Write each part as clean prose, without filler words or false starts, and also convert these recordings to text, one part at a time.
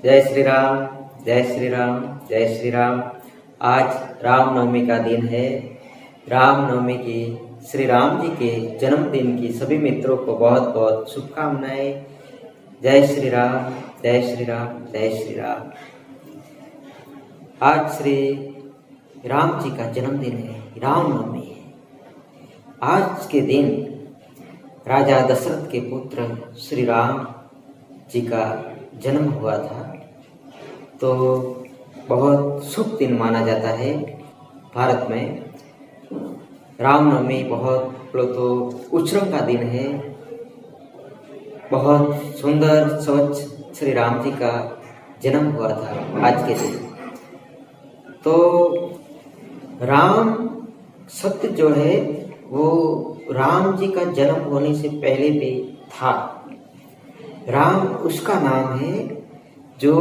जय श्री राम, जय श्री राम, जय श्री राम। आज रामनवमी का दिन है। रामनवमी की श्री राम जी के जन्मदिन की सभी मित्रों को बहुत बहुत शुभकामनाएं। जय श्री राम, जय श्री राम, जय श्री राम। आज श्री राम जी का जन्मदिन है, रामनवमी है। आज के दिन राजा दशरथ के पुत्र श्री राम जी का जन्म हुआ था, तो बहुत शुभ दिन माना जाता है भारत में। रामनवमी बहुत तो उत्सव का दिन है। बहुत सुंदर स्वच्छ श्री राम जी का जन्म हुआ था आज के दिन। तो राम शब्द जो है वो राम जी का जन्म होने से पहले भी था। राम उसका नाम है जो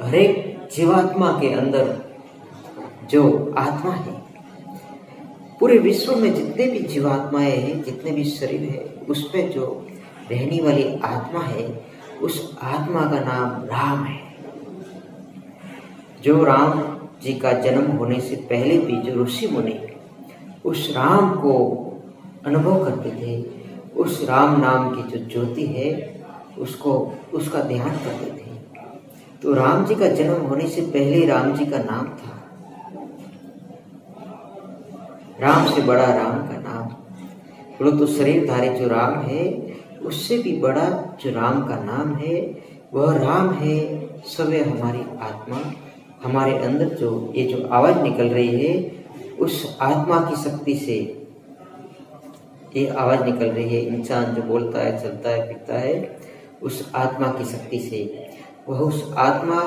हरेक जीवात्मा के अंदर जो आत्मा है, पूरे विश्व में जितने भी जीवात्माएं हैं, जितने भी शरीर है, उस पे जो रहने वाली आत्मा है, उस आत्मा का नाम राम है। जो राम जी का जन्म होने से पहले भी जो ऋषि मुनि उस राम को अनुभव करते थे, उस राम नाम की जो ज्योति है उसको उसका ध्यान करते थे। तो राम जी का जन्म होने से पहले राम जी का नाम था। राम से बड़ा राम का नाम बोलो तो शरीरधारी जो राम है, उससे भी बड़ा जो राम का नाम है वह राम है। सवे हमारी आत्मा, हमारे अंदर जो ये जो आवाज निकल रही है, उस आत्मा की शक्ति से ये आवाज निकल रही है। इंसान जो बोलता है, चलता है, फिरता है, उस आत्मा की शक्ति से, वह उस आत्मा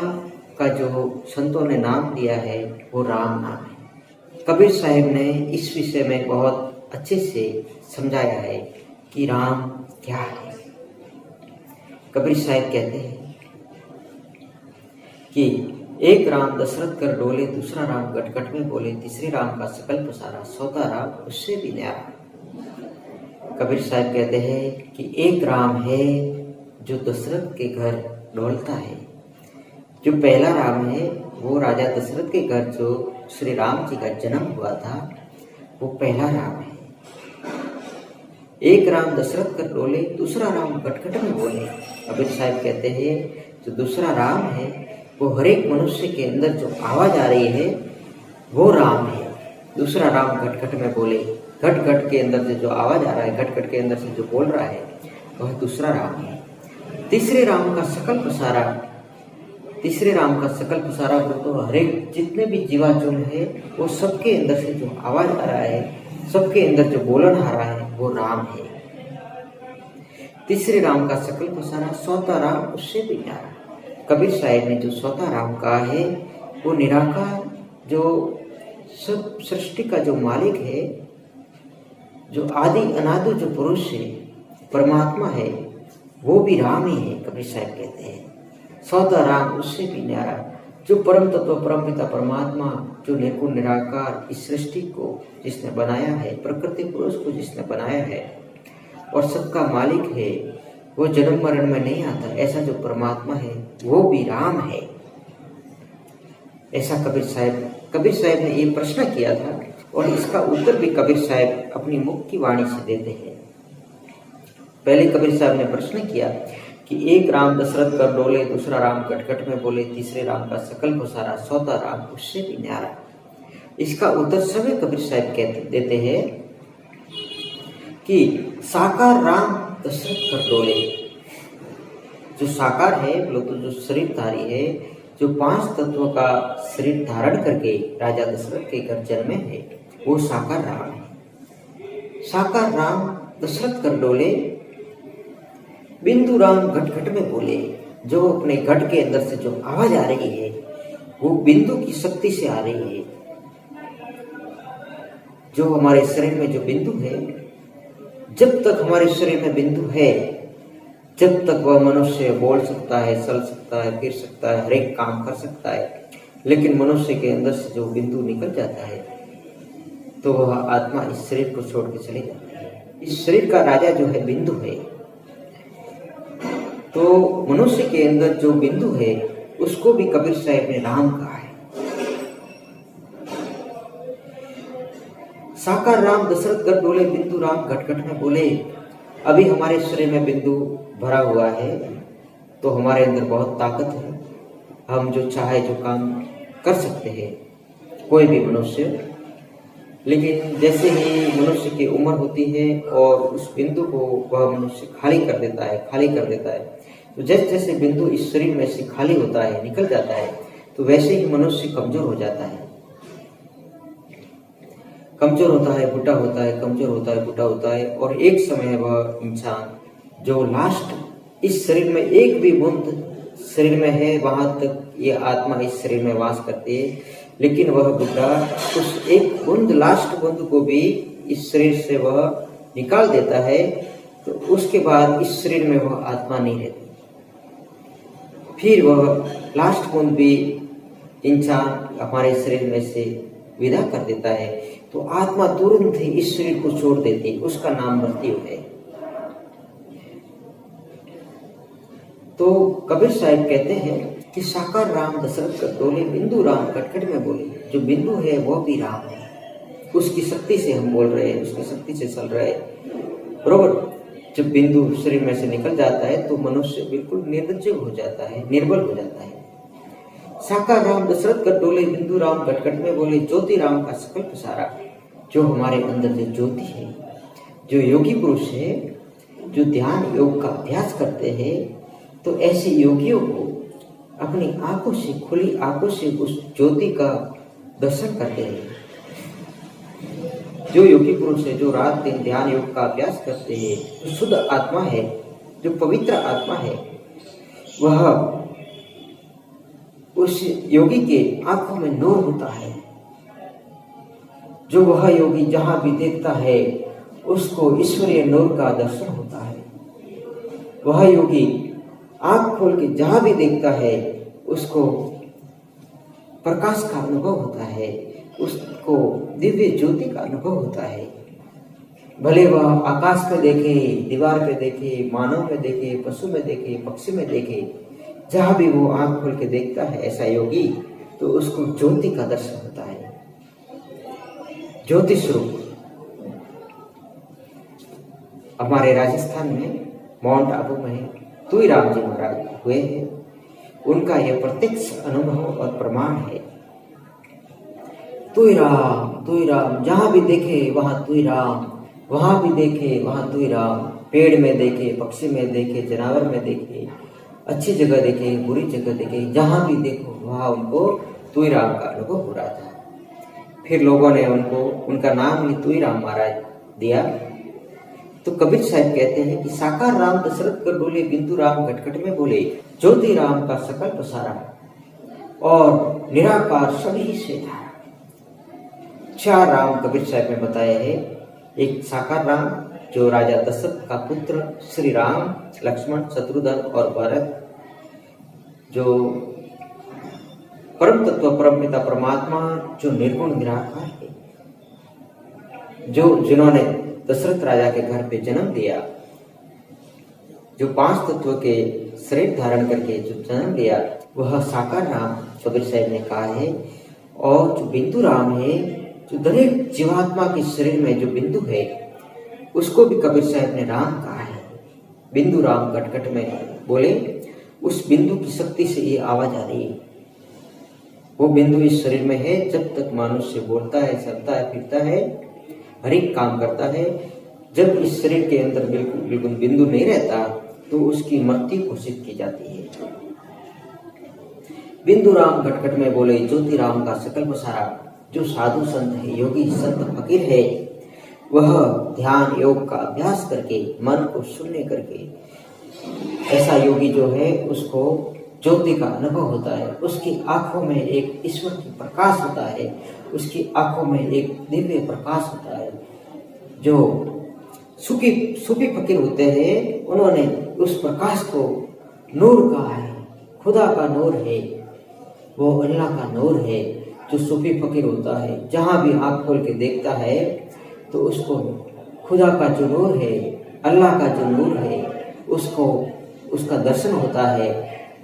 का जो संतों ने नाम दिया है वो राम नाम है। कबीर साहब ने इस विषय में बहुत अच्छे से समझाया है कि राम क्या है। कबीर साहब कहते हैं कि एक राम दशरथ कर डोले, दूसरा राम गटगट में बोले, तीसरे राम का सकल पसारा, चौथा राम उससे भी न्यारा। कबीर साहब कहते हैं कि एक राम है जो दशरथ के घर डोलता है। जो पहला राम है वो राजा दशरथ के घर जो श्री राम जी का जन्म हुआ था, वो पहला राम है। एक राम दशरथ कर डोले, दूसरा राम गटगट में बोले। कबीर साहब कहते हैं जो दूसरा राम है वो हर एक मनुष्य के अंदर जो आवाज आ रही है वो राम है। दूसरा राम गटगट में बोले, घट घट के अंदर से जो आवाज आ रहा है, घट घट के अंदर से जो बोल रहा है, वह दूसरा राम है। तीसरे राम का सकल पसारा, तीसरे राम का सकल पसारा तो हरेक जितने भी जीवाचुन है वो सबके अंदर से जो आवाज आ रहा है, सबके अंदर जो बोलन आ रहा है वो राम है। तीसरे राम का सकल पसारा, चौथा राम उससे भी न्यारा। कबीर साहब ने जो चौथा राम कहा है वो निराकार, जो सब सृष्टि का जो मालिक है, जो आदि अनादि जो पुरुष है, परमात्मा है, वो भी राम ही है। कबीर साहब कहते हैं चौथा राम उससे भी न्यारा। जो परम तत्व परम पिता परमात्मा, जो निर्गुण निराकार इस सृष्टि को जिसने बनाया है, प्रकृति पुरुष को जिसने बनाया है और सबका मालिक है, वो जन्म मरण में नहीं आता, ऐसा जो परमात्मा है वो भी राम है। ऐसा कबीर साहब ने ये प्रश्न किया था और इसका उत्तर भी कबीर साहब अपनी मुख की वाणी से देते हैं। पहले कबीर साहब ने प्रश्न किया कि एक राम दशरथ कर डोले, दूसरा राम गटगट में बोले, तीसरे राम का सकल पसारा, चौथा राम उससे भी न्यारा। इसका उत्तर सभी कबीर साहब देते हैं कि साकार राम दशरथ कर डोले। जो साकार है बोलो तो जो शरीरधारी है, जो 5 तत्वों का शरीर धारण करके राजा दशरथ के घर जन्मे है, वो साकार राम है। साकार राम दशरथ कर डोले, बिंदु राम घट घट में बोले। जो अपने घट के अंदर से जो आवाज आ रही है वो बिंदु की शक्ति से आ रही है। जो हमारे शरीर में जो बिंदु है, जब तक हमारे शरीर में बिंदु है, जब तक वह मनुष्य बोल सकता है, चल सकता है, फिर सकता है, हर एक काम कर सकता है। लेकिन मनुष्य के अंदर से जो बिंदु निकल जाता है तो वह आत्मा इस शरीर को छोड़ के चली जाती है। इस शरीर का राजा जो है बिंदु है। तो मनुष्य के अंदर जो बिंदु है उसको भी कबीर साहब ने राम कहा है। साकार राम दशरथ गढ़ डोले, बिंदु राम घटघट में बोले। अभी हमारे शरीर में बिंदु भरा हुआ है तो हमारे अंदर बहुत ताकत है, हम जो चाहे जो काम कर सकते हैं, कोई भी मनुष्य। लेकिन जैसे ही मनुष्य की उम्र होती है और उस बिंदु को वह मनुष्य खाली कर देता है, तो जैसे जैसे बिंदु इस शरीर में से खाली होता है, निकल जाता है, तो वैसे ही मनुष्य कमजोर हो जाता है, कमजोर होता है, बूढ़ा होता है, कमजोर होता है, बूढ़ा होता है। और एक समय वह इंसान जो लास्ट इस शरीर में एक भी बूंद शरीर में है, वहां तक ये आत्मा इस शरीर में वास करती है, लेकिन वह बुढ़ा उस एक बूंद, लास्ट बूंद को भी इस शरीर से वह निकाल देता है, तो उसके बाद इस शरीर में वह आत्मा नहीं रहती। फिर वह लास्ट बूंद भी इंसान हमारे शरीर में से विदा कर देता है, तो आत्मा तुरंत ही इस शरीर को छोड़ देती है, उसका नाम मृत्यु है। तो कबीर साहब कहते हैं कि साकार राम दशरथ गढ़ डोले, बिंदु राम घटघट में बोले। जो बिंदु है वह भी राम है, उसकी शक्ति से हम बोल रहे हैं, उसकी शक्ति से चल रहे हैं, बरोबर। जब बिंदु शरीर में से निकल जाता है तो मनुष्य बिल्कुल निर्लज्ज हो जाता है, निर्बल हो जाता है। साकार राम दशरथ गढ़ डोले, बिंदु राम घटघट में बोले। ज्योति राम का सकल पसारा, जो हमारे अंदर जो ज्योति है, जो योगी पुरुष है, जो ध्यान योग का अभ्यास करते हैं, तो ऐसे योगियों को अपनी आंखों से, खुली आंखों से उस ज्योति का दर्शन करते हैं। जो योगी पुरुष है, जो रात दिन ध्यान योग का अभ्यास करते हैं, जो शुद्ध आत्मा है, जो पवित्र आत्मा है, वह उस योगी के आंखों में नूर होता है। जो वह योगी जहां भी देखता है उसको ईश्वरीय नूर का दर्शन होता है। वह योगी आंख खोल के जहां भी देखता है उसको प्रकाश का अनुभव होता है, उसको दिव्य ज्योति का अनुभव होता है। भले वह आकाश में देखे, दीवार पे देखे, मानव में देखे, पशु में देखे, पक्षी में देखे, जहां भी वो आंख खोल के देखता है ऐसा योगी, तो उसको ज्योति का दर्शन होता है, ज्योति स्वरूप। हमारे राजस्थान में माउंट आबू में तुईराम जी महाराज हुए हैं, उनका यह प्रत्यक्ष अनुभव और प्रमाण है। तुईराम तुईराम, जहां भी देखे वहां तुईराम, वहां भी देखे वहां तुईराम। पेड़ में देखे, पक्षी में देखे, जानवर में देखे, अच्छी जगह देखे, बुरी जगह देखे, जहां भी देखो वहां उनको तुईराम का अनुभव हो रहा था। फिर लोगों ने उनको उनका नाम ही तुईराम महाराज दिया। तो कबीर साहब कहते हैं कि साकार राम दशरथ गढ़ डोले, बिंदु राम घटघट में बोले। ज्योति राम का सकल पसारा और निराकार सभी से था। 4 राम कबीर साहब ने बताया है। एक साकार राम जो राजा दशरथ का पुत्र श्री राम, लक्ष्मण, शत्रुघ्न और भरत, जो परम तत्व परम पिता परमात्मा, जो निर्गुण निराकार है, जो जिन्होंने दशरथ राजा के घर पे जन्म लिया, जो 5 तत्व के शरीर धारण करके जो जन्म लिया, वह साकार राम कबीर साहब ने कहा है। और जो बिंदु राम है, जो दरेक जीवात्मा के शरीर में जो बिंदु है, उसको भी कबीर साहब ने राम कहा है। बिंदु राम घटघट में बोले। उस बिंदु की शक्ति से ये आवाज आ रही है। वो बिंदु इस शरीर में है। जब तक मनुष्य बोलता है, चलता है, फिरता है, हर एक काम करता है, जब इस शरीर के अंदर बिल्कुल बिंदु नहीं रहता तो उसकी मृत्यु घोषित की जाती है। बिंदु राम घटघट में बोले। ज्योति राम का सकल पसारा, जो साधु संत है, योगी संत फकीर है, वह ध्यान योग का अभ्यास करके, मन को शून्य करके, ऐसा योगी जो है उसको ज्योति का अनुभव होता है। उसकी आंखों में एक ईश्वर की प्रकाश होता है, उसकी आंखों में एक दिव्य प्रकाश होता है। जो सूफी फकीर होते हैं, उन्होंने उस प्रकाश को नूर कहा है। खुदा का नूर है, वो अल्लाह का नूर है। जो सूफी फकीर होता है, जहां भी आंख खोल के देखता है तो उसको खुदा का जो नूर है, अल्लाह का जो नूर है, उसको उसका दर्शन होता है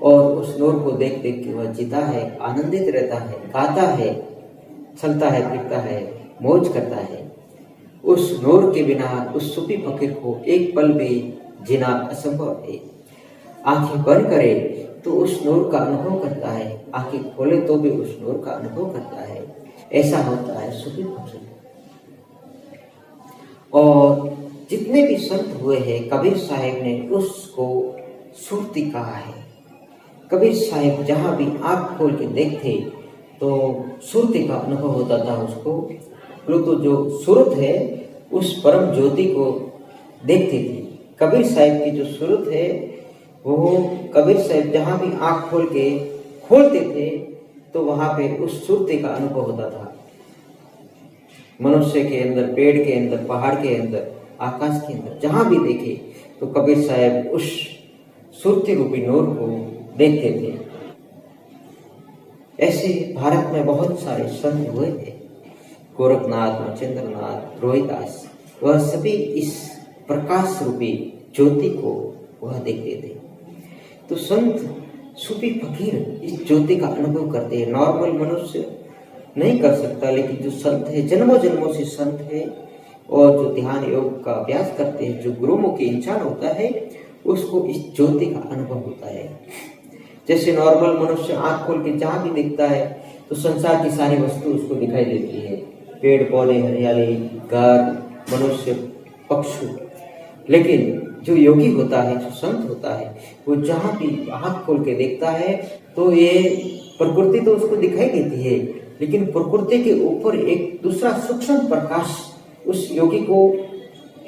और उस नूर को देख देख के वह जीता है, आनंदित रहता है, गाता है, चलता है, फिरता है, मौज करता है। उस नूर के बिना उस सूफी फकीर को एक पल भी जीना असंभव है। आंखें बंद करे तो उस नूर का अनुभव करता है, आंखें खोले तो भी उस नूर का अनुभव करता है। ऐसा होता है सूफी फकीर। और जितने भी संत हुए हैं, कबीर साहिब ने उसको सुरती कहा है। कबीर साहिब जहाँ भी आँख खोल के देखते तो सुरती का अनुभव होता था उसको। तो जो सूरत है उस परम ज्योति को देखती थी। कबीर साहिब की जो सूरत है वो कबीर साहिब जहाँ भी आँख खोल के खोलते थे तो वहाँ पे उस सुरती का अनुभव होता था। मनुष्य के अंदर, पेड़ के अंदर, पहाड़ के अंदर, आकाश के अंदर, जहाँ भी देखे तो कबीर साहब उस सुरती रूपी नूर को देखते थे। ऐसे भारत में बहुत सारे संत हुए थे, गोरखनाथ, मच्छिंद्रनाथ, रोहिदास, वह सभी इस प्रकाश रूपी ज्योति को वह देखते थे। तो संत, सूफी फकीर इस ज्योति का अनुभव करते हैं। नॉर्मल मनुष्य नहीं कर सकता, लेकिन जो संत है, जन्मों जन्मों से संत है और जो ध्यान योग का अभ्यास करते हैं, जो गुरुमुखी इंसान होता है, उसको इस ज्योति का अनुभव होता है। जैसे नॉर्मल मनुष्य आंख खोल के जहाँ भी दिखता है तो संसार की सारी वस्तु उसको दिखाई देती है, पेड़ पौधे, हरियाली, घर, मनुष्य, पक्षी। लेकिन जो योगी होता है, जो संत होता है, वो जहाँ भी आंख खोल के देखता है तो ये प्रकृति तो उसको दिखाई देती है, लेकिन प्रकृति के ऊपर एक दूसरा सूक्ष्म प्रकाश उस योगी को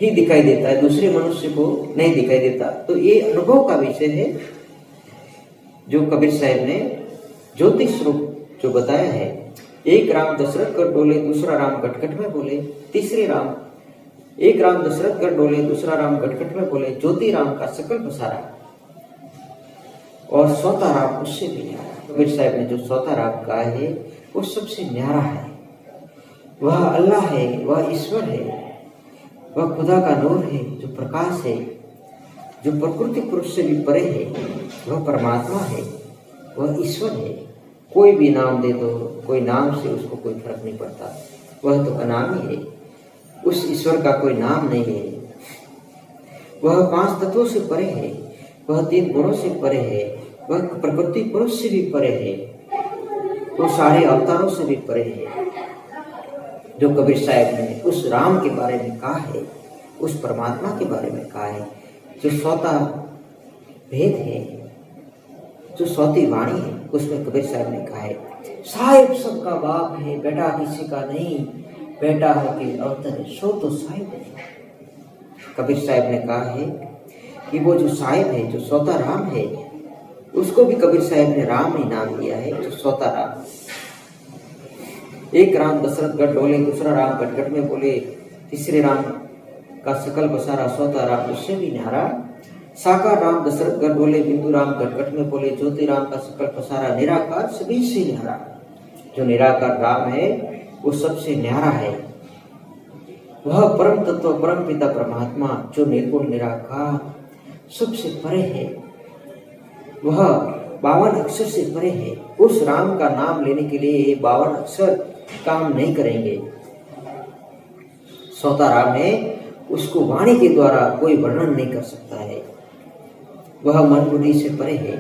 ही दिखाई देता है, दूसरे मनुष्य को नहीं दिखाई देता। तो ये अनुभव का विषय है जो कबीर साहब ने ज्योति स्वरूप जो बताया है। एक राम दशरथ कर डोले, दूसरा राम गटगट में बोले, तीसरे राम, एक राम दशरथ कर डोले, दूसरा राम गटगट में बोले, ज्योति राम का सकल पसारा, और सौता राम उससे भी न्यारा। कबीर साहब ने जो सौता राम कहा है वो सबसे न्यारा है। वह अल्लाह है, वह ईश्वर है, वह खुदा का नूर है, जो प्रकाश है, जो प्रकृति पुरुष से भी परे है, वह परमात्मा है, वह ईश्वर है। कोई भी नाम दे दो, कोई नाम से उसको कोई फर्क नहीं पड़ता, वह तो अनामी है, उस ईश्वर का कोई नाम नहीं है। वह 5 तत्वों से परे है, वह 3 गुणों से परे है, वह प्रकृति पुरुष से भी परे है, वो सारे अवतारों से भी परे है। जो कबीर साहब ने उस राम के बारे में कहा है, उस परमात्मा के बारे में कहा है, जो सौता भेद है, जो सौती वाणी है, उसमें कबीर साहब ने कहा है, साहिब सबका बाप है, बेटा किसी का नहीं, बेटा होके अवतरे सो तो साहिब है। कबीर साहब ने कहा है कि वो जो साहिब है, जो सौता राम है, उसको भी कबीर साहब ने राम ही नाम दिया है, जो सौता राम। एक राम दशरथ गढ़ डोले, दूसरा राम गटगट में बोले, तीसरे राम का सकल बसारा, सौता राम उससे भी न्यारा। साकार राम दशरथ गढ़ डोले, बिंदु राम गटगट में बोले, ज्योति राम का सकल पसारा, निराकार सभी से न्यारा। जो निराकार राम है वो सबसे न्यारा है। वह परम तत्व, परम पिता परमात्मा, जो निर्गुण निराकार सबसे परे है, वह 52 अक्षर से परे है। उस राम का नाम लेने के लिए 52 अक्षर काम नहीं करेंगे। सौता राम है, उसको वाणी के द्वारा कोई वर्णन नहीं कर सकता है। वह मन बुद्धि से परे है,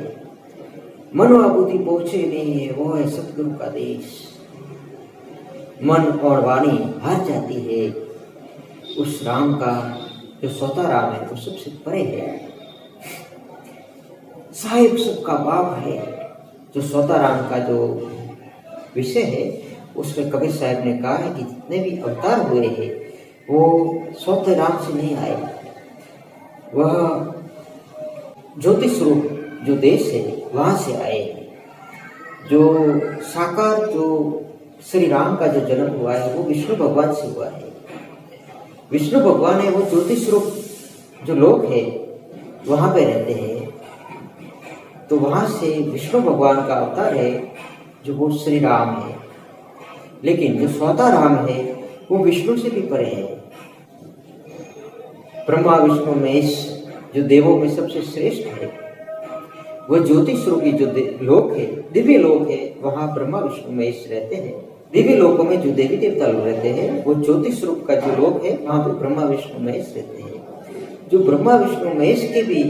मन व बुद्धि पहुंचे नहीं है, वो है सतगुरु का देश। मन और वाणी हार जाती है, उस राम का जो सौता राम है वो सबसे परे है। साहिब सबका बाप है, जो सौता राम का जो विषय है, उसमें कबीर साहब ने कहा है कि जितने भी अवतार हुए हैं वो सौते राम से नहीं आए। वह ज्योति स्वरूप जो देश है वहां से आए हैं। जो साकार, जो श्री राम का जो जन्म हुआ है वो विष्णु भगवान से हुआ है। विष्णु भगवान है, वो ज्योति स्वरूप जो लोग है वहां पे रहते हैं, तो वहां से विष्णु भगवान का अवतार है जो वो श्री राम है। लेकिन जो सौता राम है वो विष्णु से भी परे है। ब्रह्मा विष्णु महेश जो देवों में सबसे श्रेष्ठ है, वह ज्योतिष रूपी जो लोक है, दिव्य लोक है, वहाँ ब्रह्मा विष्णु महेश रहते हैं। दिव्य लोकों में जो देवी देवता लोग रहते हैं, वो ज्योतिष रूप का जो लोक है, वहाँ पे ब्रह्मा विष्णु महेश रहते हैं। जो ब्रह्मा विष्णु महेश के भी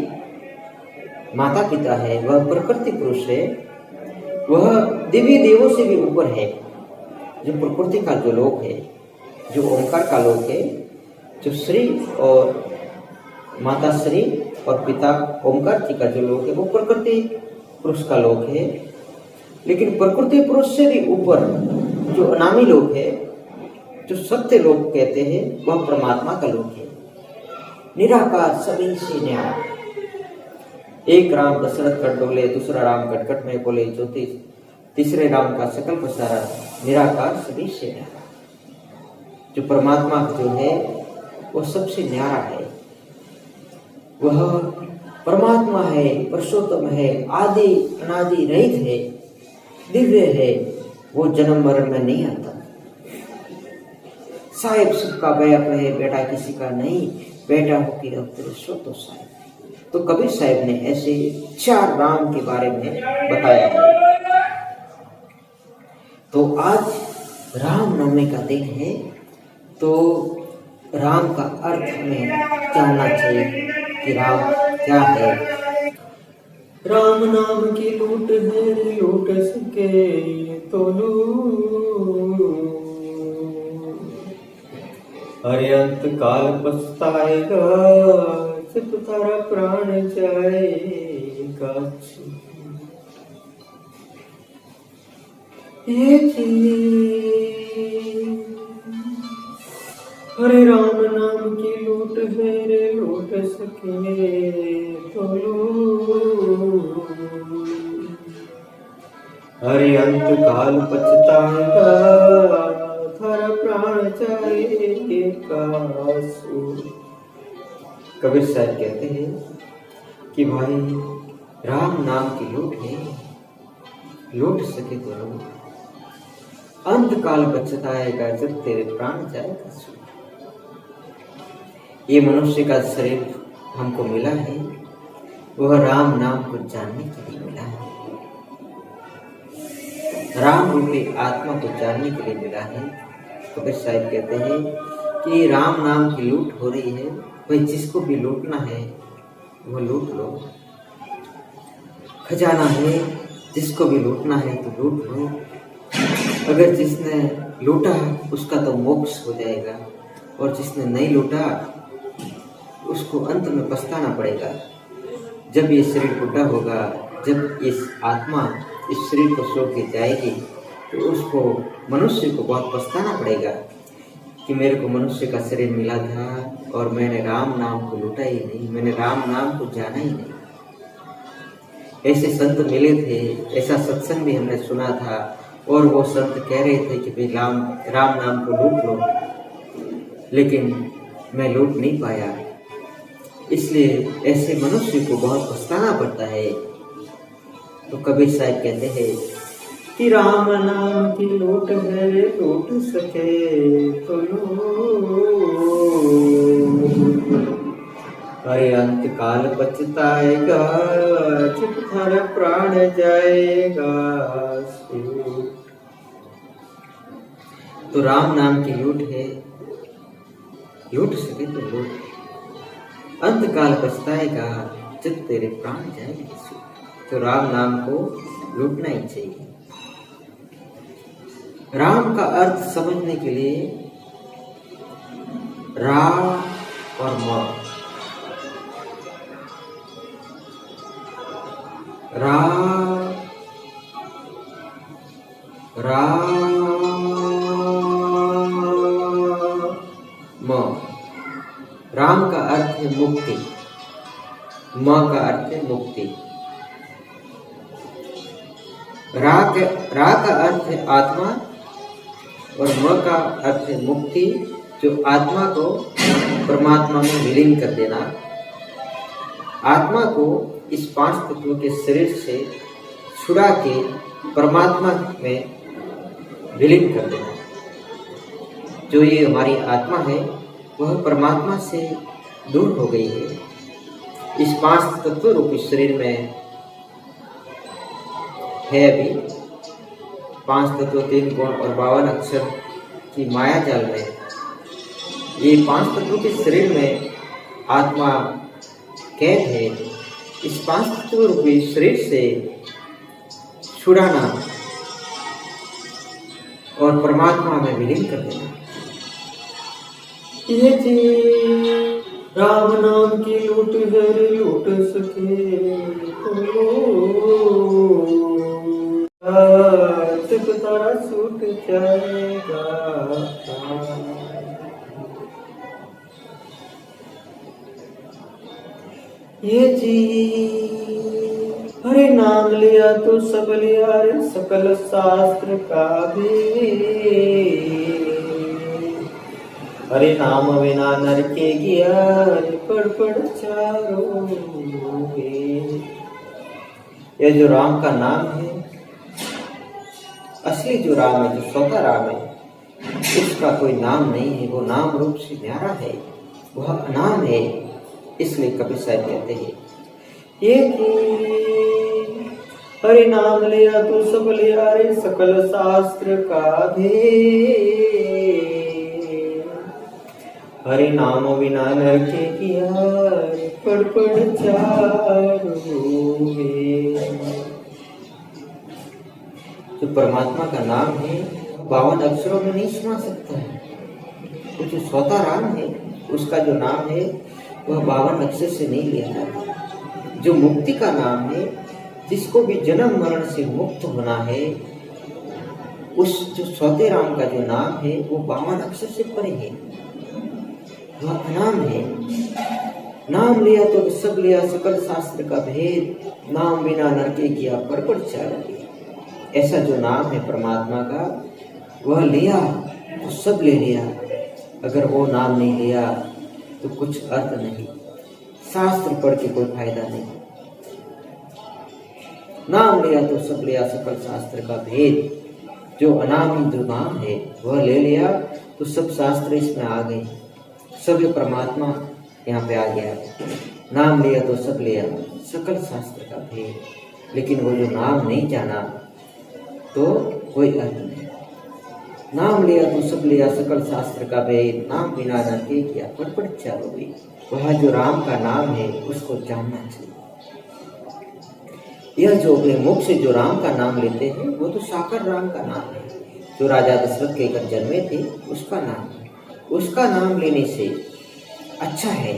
माता पिता है, वह प्रकृति पुरुष है, वह दिव्य देवों से भी ऊपर है। जो प्रकृति का जो लोक है, जो ओंकार का लोक है, जो श्री और माता श्री और पिता ओंकार जी का जो लोक है, वो प्रकृति पुरुष का लोक है। लेकिन प्रकृति पुरुष से भी ऊपर जो अनामी लोक है, जो सत्य लोक कहते हैं, वह परमात्मा का लोक है। निराकार सभी से न्यारा। एक राम दशरथ कर डोले, दूसरा राम कटकट में बोले ज्योतिष, तीसरे राम का सकल पसारा, निराकार सभी से न्यारा। जो परमात्मा जो है वो सबसे न्यारा है। वह परमात्मा है, पुरुषोत्तम है, आदि अनादि रहित है, दिव्य है। वो जन्म मरण में नहीं आता। साहेब सबका बैप है, बेटा किसी का नहीं, बेटा हो कि अब तेरे सो तो साहेब। तो कबीर साहब ने ऐसे 4 राम के बारे में बताया है। तो आज रामनवमी का दिन है, तो राम का अर्थ हमें जानना चाहिए कि राम क्या है। राम नाम की लूट है, लूट सके तो लूट, अरे अंत काल पछताएगा जब तारा प्राण जाएगा। हरे राम नाम की लूट है रे, लूट सके तो लूट, हरे अंत काल पछताएगा थारा प्राण जाएगा। कबीर साहब कहते हैं कि भाई राम नाम की लूट है, लूट सके तो लूट, अंत काल पछताएगा जब तेरे प्राण जाएगा। ये मनुष्य का शरीर हमको मिला है, वह राम नाम को जानने के लिए मिला है, राम रूपी आत्मा को जानने के लिए मिला है। कबीर साहब कहते हैं कि राम नाम की लूट हो रही है, भाई जिसको भी लूटना है वो लूट लो। खजाना है, जिसको भी लूटना है तो लूट लो। अगर जिसने लूटा उसका तो मोक्ष हो जाएगा, और जिसने नहीं लूटा उसको अंत में पछताना पड़ेगा। जब ये शरीर बूढ़ा होगा, जब इस आत्मा इस शरीर को छोड़ के जाएगी, तो उसको मनुष्य को बहुत पछताना पड़ेगा कि मेरे को मनुष्य का शरीर मिला था और मैंने राम नाम को लूटा ही नहीं, मैंने राम नाम को जाना ही नहीं। ऐसे संत मिले थे, ऐसा सत्संग भी हमने सुना था, और वो संत कह रहे थे कि भाई राम नाम को लूट लो, लेकिन मैं लूट नहीं पाया। इसलिए ऐसे मनुष्य को बहुत पछताना पड़ता है। तो कबीर साहब कहते हैं कि राम नाम की लूट है, लूट सके तो लूट, अरे अंत काल पछताएगा जब थारा प्राण जाएगा। तो राम नाम की लूट है, लूट सके तो लूट, अंत काल पछताएगा जब तेरे प्राण जाएंगे। तो राम नाम को लूटना ही चाहिए। राम का अर्थ समझने के लिए रा और म, रा म। राम का अर्थ है मुक्ति, म का अर्थ है मुक्ति। रा का अर्थ है आत्मा और म का अर्थ है मुक्ति, जो आत्मा को परमात्मा में विलीन कर देना, आत्मा को इस 5 तत्वों के शरीर से छुड़ा के परमात्मा में विलीन कर देना। जो ये हमारी आत्मा है वह परमात्मा से दूर हो गई है। इस 5 तत्व रूपी शरीर में है अभी 5 तत्व 3 गुण और 52 अक्षर की माया जाल में ये 5 तत्वों के शरीर में आत्मा कैद है। इस 5 तत्व रूपी शरीर से छुड़ाना और परमात्मा में विलीन कर देना। ये जी राम नाम की लूट घर लूट सके तो तारा छूट जाएगा। ये जी हरे नाम लिया तो सब लिया रे सकल शास्त्र का भी। हरे नाम बिना नर के गया पढ़ पढ़ चारों वेद। यह जो राम का नाम है, असली जो राम है, जो सौता राम है, उसका कोई नाम नहीं है। वो नाम रूप से न्यारा है, वह अनाम है। इसलिए कबीर साहब कहते हैं ये कि हरे नाम लिया तो सब लिया रे सकल शास्त्र का भेद। हरे नाम बिना नर के किया पढ़ पढ़ चारों वेद। जो परमात्मा का नाम है 52 अक्षरों में नहीं सुना सकता है। तो जो सौता राम है उसका जो नाम है वह 52 अक्षर से नहीं लिया जाता। जो मुक्ति का नाम है, जिसको भी जन्म मरण से मुक्त होना है, उस जो सौते राम का जो नाम है वो 52 अक्षर से परे है, वह नाम है। नाम लिया तो सब लिया सकल शास्त्र का भेद। नाम बिना नर के किया पढ़ पढ़ चारों वेद। ऐसा जो नाम है परमात्मा का, वह लिया तो सब ले लिया। अगर वो नाम नहीं लिया तो कुछ अर्थ नहीं, शास्त्र पढ़ के कोई फायदा नहीं। नाम लिया तो सब लिया सकल शास्त्र का भेद। जो अनामी जो नाम है वह ले लिया तो सब शास्त्र इसमें आ गए, सब परमात्मा यहाँ पे आ गया। नाम लिया तो सब लिया सकल शास्त्र का भेद। लेकिन वो जो नाम नहीं जाना तो कोई अर्थ नहीं। नाम लिया तो सब लिया सकल शास्त्र का भेद। नाम बिना न के किया पढ़ पढ़ चारों वेद। वह जो राम का नाम है उसको जानना चाहिए। यह जो अपने मुख से जो राम का नाम लेते हैं वो तो साकार राम का नाम है। जो राजा दशरथ के घर जन्मे थे उसका नाम है। उसका नाम लेने से अच्छा है,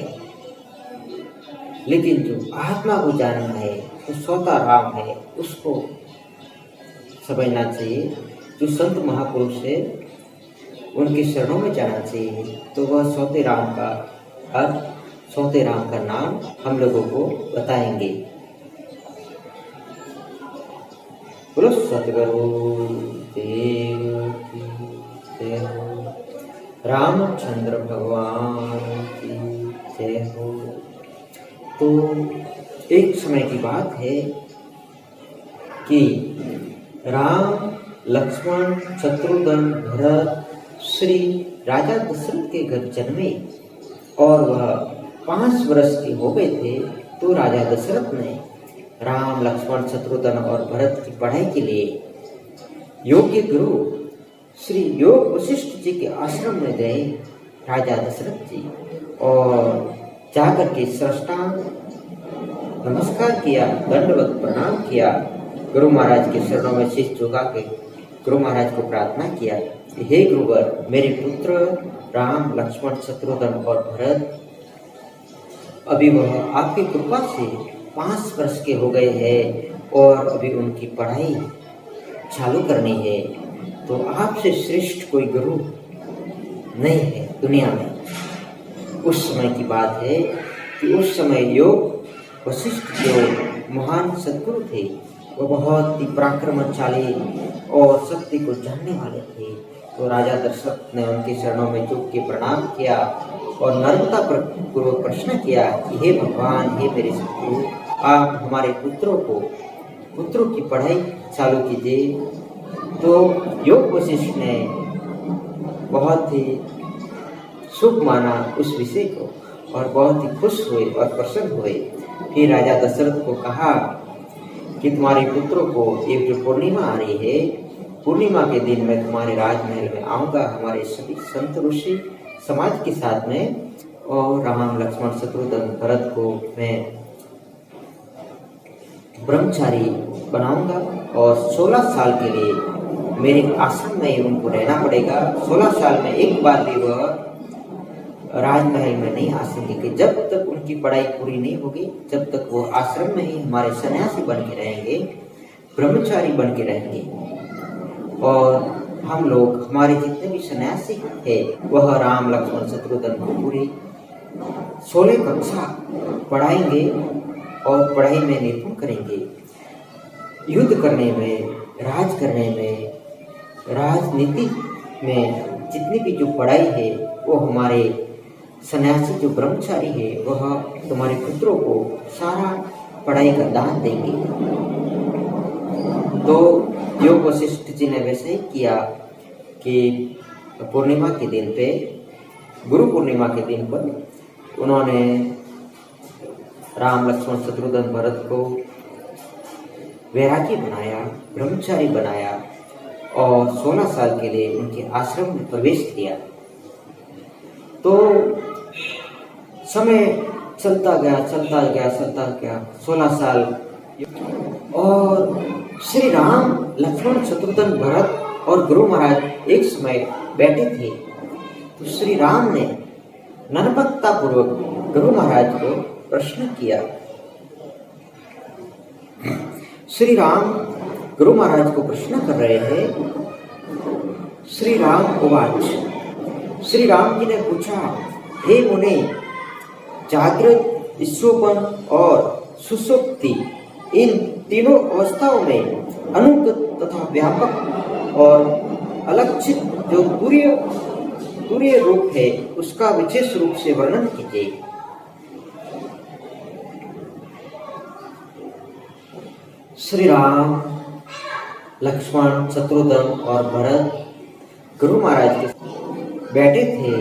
लेकिन जो आत्मा को जानना है, जो सौता राम है, उसको समझना चाहिए। जो संत महापुरुष है उनके शरणों में जाना चाहिए। तो वह सौते राम का अर्थ, सौते राम का नाम हम लोगों को बताएंगे। बोलो सतगुरु देव की जय हो, रामचंद्र भगवान की जय हो। तो एक समय की बात है कि राम, लक्ष्मण, शत्रुघ्न, भरत श्री राजा दशरथ के घर जन्मे और वह 5 वर्ष के हो गए थे। तो राजा दशरथ ने राम, लक्ष्मण, शत्रुघ्न और भरत की पढ़ाई के लिए योग्य गुरु श्री योग वशिष्ठ जी के आश्रम में गए राजा दशरथ जी, और जाकर के साष्टांग नमस्कार किया, दंडवत प्रणाम किया। गुरु महाराज के चरणों में शीश झुका के गुरु महाराज को प्रार्थना किया, हे गुरुवर, मेरे पुत्र राम, लक्ष्मण, शत्रुघ्न और भरत अभी वह आपकी कृपा से 5 वर्ष के हो गए हैं और अभी उनकी पढ़ाई चालू करनी है। तो आपसे श्रेष्ठ कोई गुरु नहीं है दुनिया में। उस समय की बात है कि उस समय योग वशिष्ठ जो महान सद्गुरु थे वो बहुत ही पराक्रमशाली और सत्य को जानने वाले थे। तो राजा दशरथ ने उनके चरणों में झुक के प्रणाम किया और नम्रता पूर्वक प्रश्न किया कि हे भगवान, हे मेरे सद्गुरु, आप हमारे पुत्रों की पढ़ाई चालू कीजिए। तो योग वशिष्ठ ने बहुत ही शुभ माना उस विषय को और बहुत ही खुश हुए और प्रसन्न हुए। फिर राजा दशरथ को कहा कि तुम्हारे पुत्रों को एक जो पूर्णिमा आ रही है, पूर्णिमा के दिन मैं तुम्हारे राजमहल में आऊंगा हमारे सभी संत ऋषि समाज के साथ में, और राम लक्ष्मण शत्रुघ्न भरत को मैं ब्रह्मचारी बनाऊंगा और 16 साल के लिए मेरे आश्रम में उनको रहना पड़ेगा। 16 साल में एक बार भी वह राजमहल में नहीं आ सकेंगे। जब तक उनकी पढ़ाई पूरी नहीं होगी, जब तक वो आश्रम में ही हमारे सन्यासी बन के रहेंगे, ब्रह्मचारी बन के रहेंगे। और हम लोग, हमारे जितने भी सन्यासी हैं, वह राम लक्ष्मण शत्रुघ्न को पूरी 16 कक्षा पढ़ाएंगे और पढ़ाई में निपुण करेंगे। युद्ध करने में, राज करने में, राजनीति में जितनी भी जो पढ़ाई है, वो हमारे सन्यासी जो ब्रह्मचारी है, वह तुम्हारे पुत्रों को सारा पढ़ाई का दान देंगे। तो योग वशिष्ठ जी ने वैसे ही किया कि पूर्णिमा के दिन पे, गुरु पूर्णिमा के दिन पर उन्होंने राम लक्ष्मण शत्रुघ्न भरत को वैरागी बनाया, ब्रह्मचारी बनाया और 16 साल के लिए उनके आश्रम में प्रवेश किया। तो समय चलता गया 16 साल, और श्री राम लक्ष्मण शत्रुघ्न भरत और गुरु महाराज एक समय बैठे थे। तो श्री राम ने नम्रता पूर्वक गुरु महाराज को प्रश्न किया। श्री राम गुरु महाराज को प्रश्न कर रहे हैं। श्री राम उवाच, श्री राम जी ने पूछा, हे मुने, जागृत, ईश्वरपन और सुषुप्ति, इन तीनों अवस्थाओं में अनुगत तथा व्यापक और अलक्षित जो तुरीय रूप है, उसका विशेष रूप से वर्णन कीजिए। श्री राम लक्ष्मण शत्रुघ्न और भरत गुरु महाराज के बैठे थे,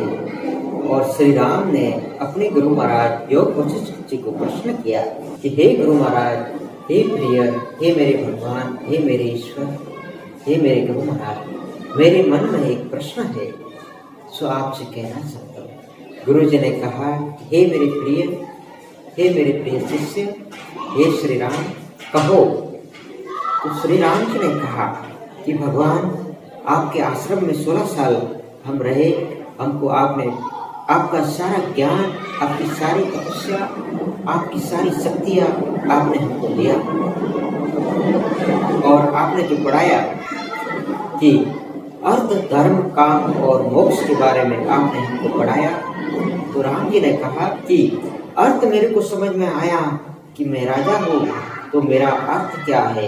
और श्री राम ने अपने गुरु महाराज योग वशिष्ठ जी को प्रश्न किया कि हे गुरु महाराज, हे प्रिय, हे मेरे भगवान, हे मेरे ईश्वर, हे मेरे गुरु महाराज, मेरे मन में एक प्रश्न है, सो आपसे कहना चाहता हूँ। गुरु जी ने कहा, हे मेरे प्रिय, हे मेरे प्रिय शिष्य, हे श्री राम, कहो। तो श्री राम जी ने कहा कि भगवान, आपके आश्रम में 16 साल हम रहे, हमको आपका सारा ज्ञान, आपकी सारी तपस्या, आपकी सारी शक्तियाँ आपने हमको दिया, और आपने जो पढ़ाया कि अर्थ, धर्म, काम और मोक्ष के बारे में आपने हमको पढ़ाया। तो राम जी ने कहा कि अर्थ मेरे को समझ में आया कि मैं राजा हूँ, तो मेरा अर्थ क्या है।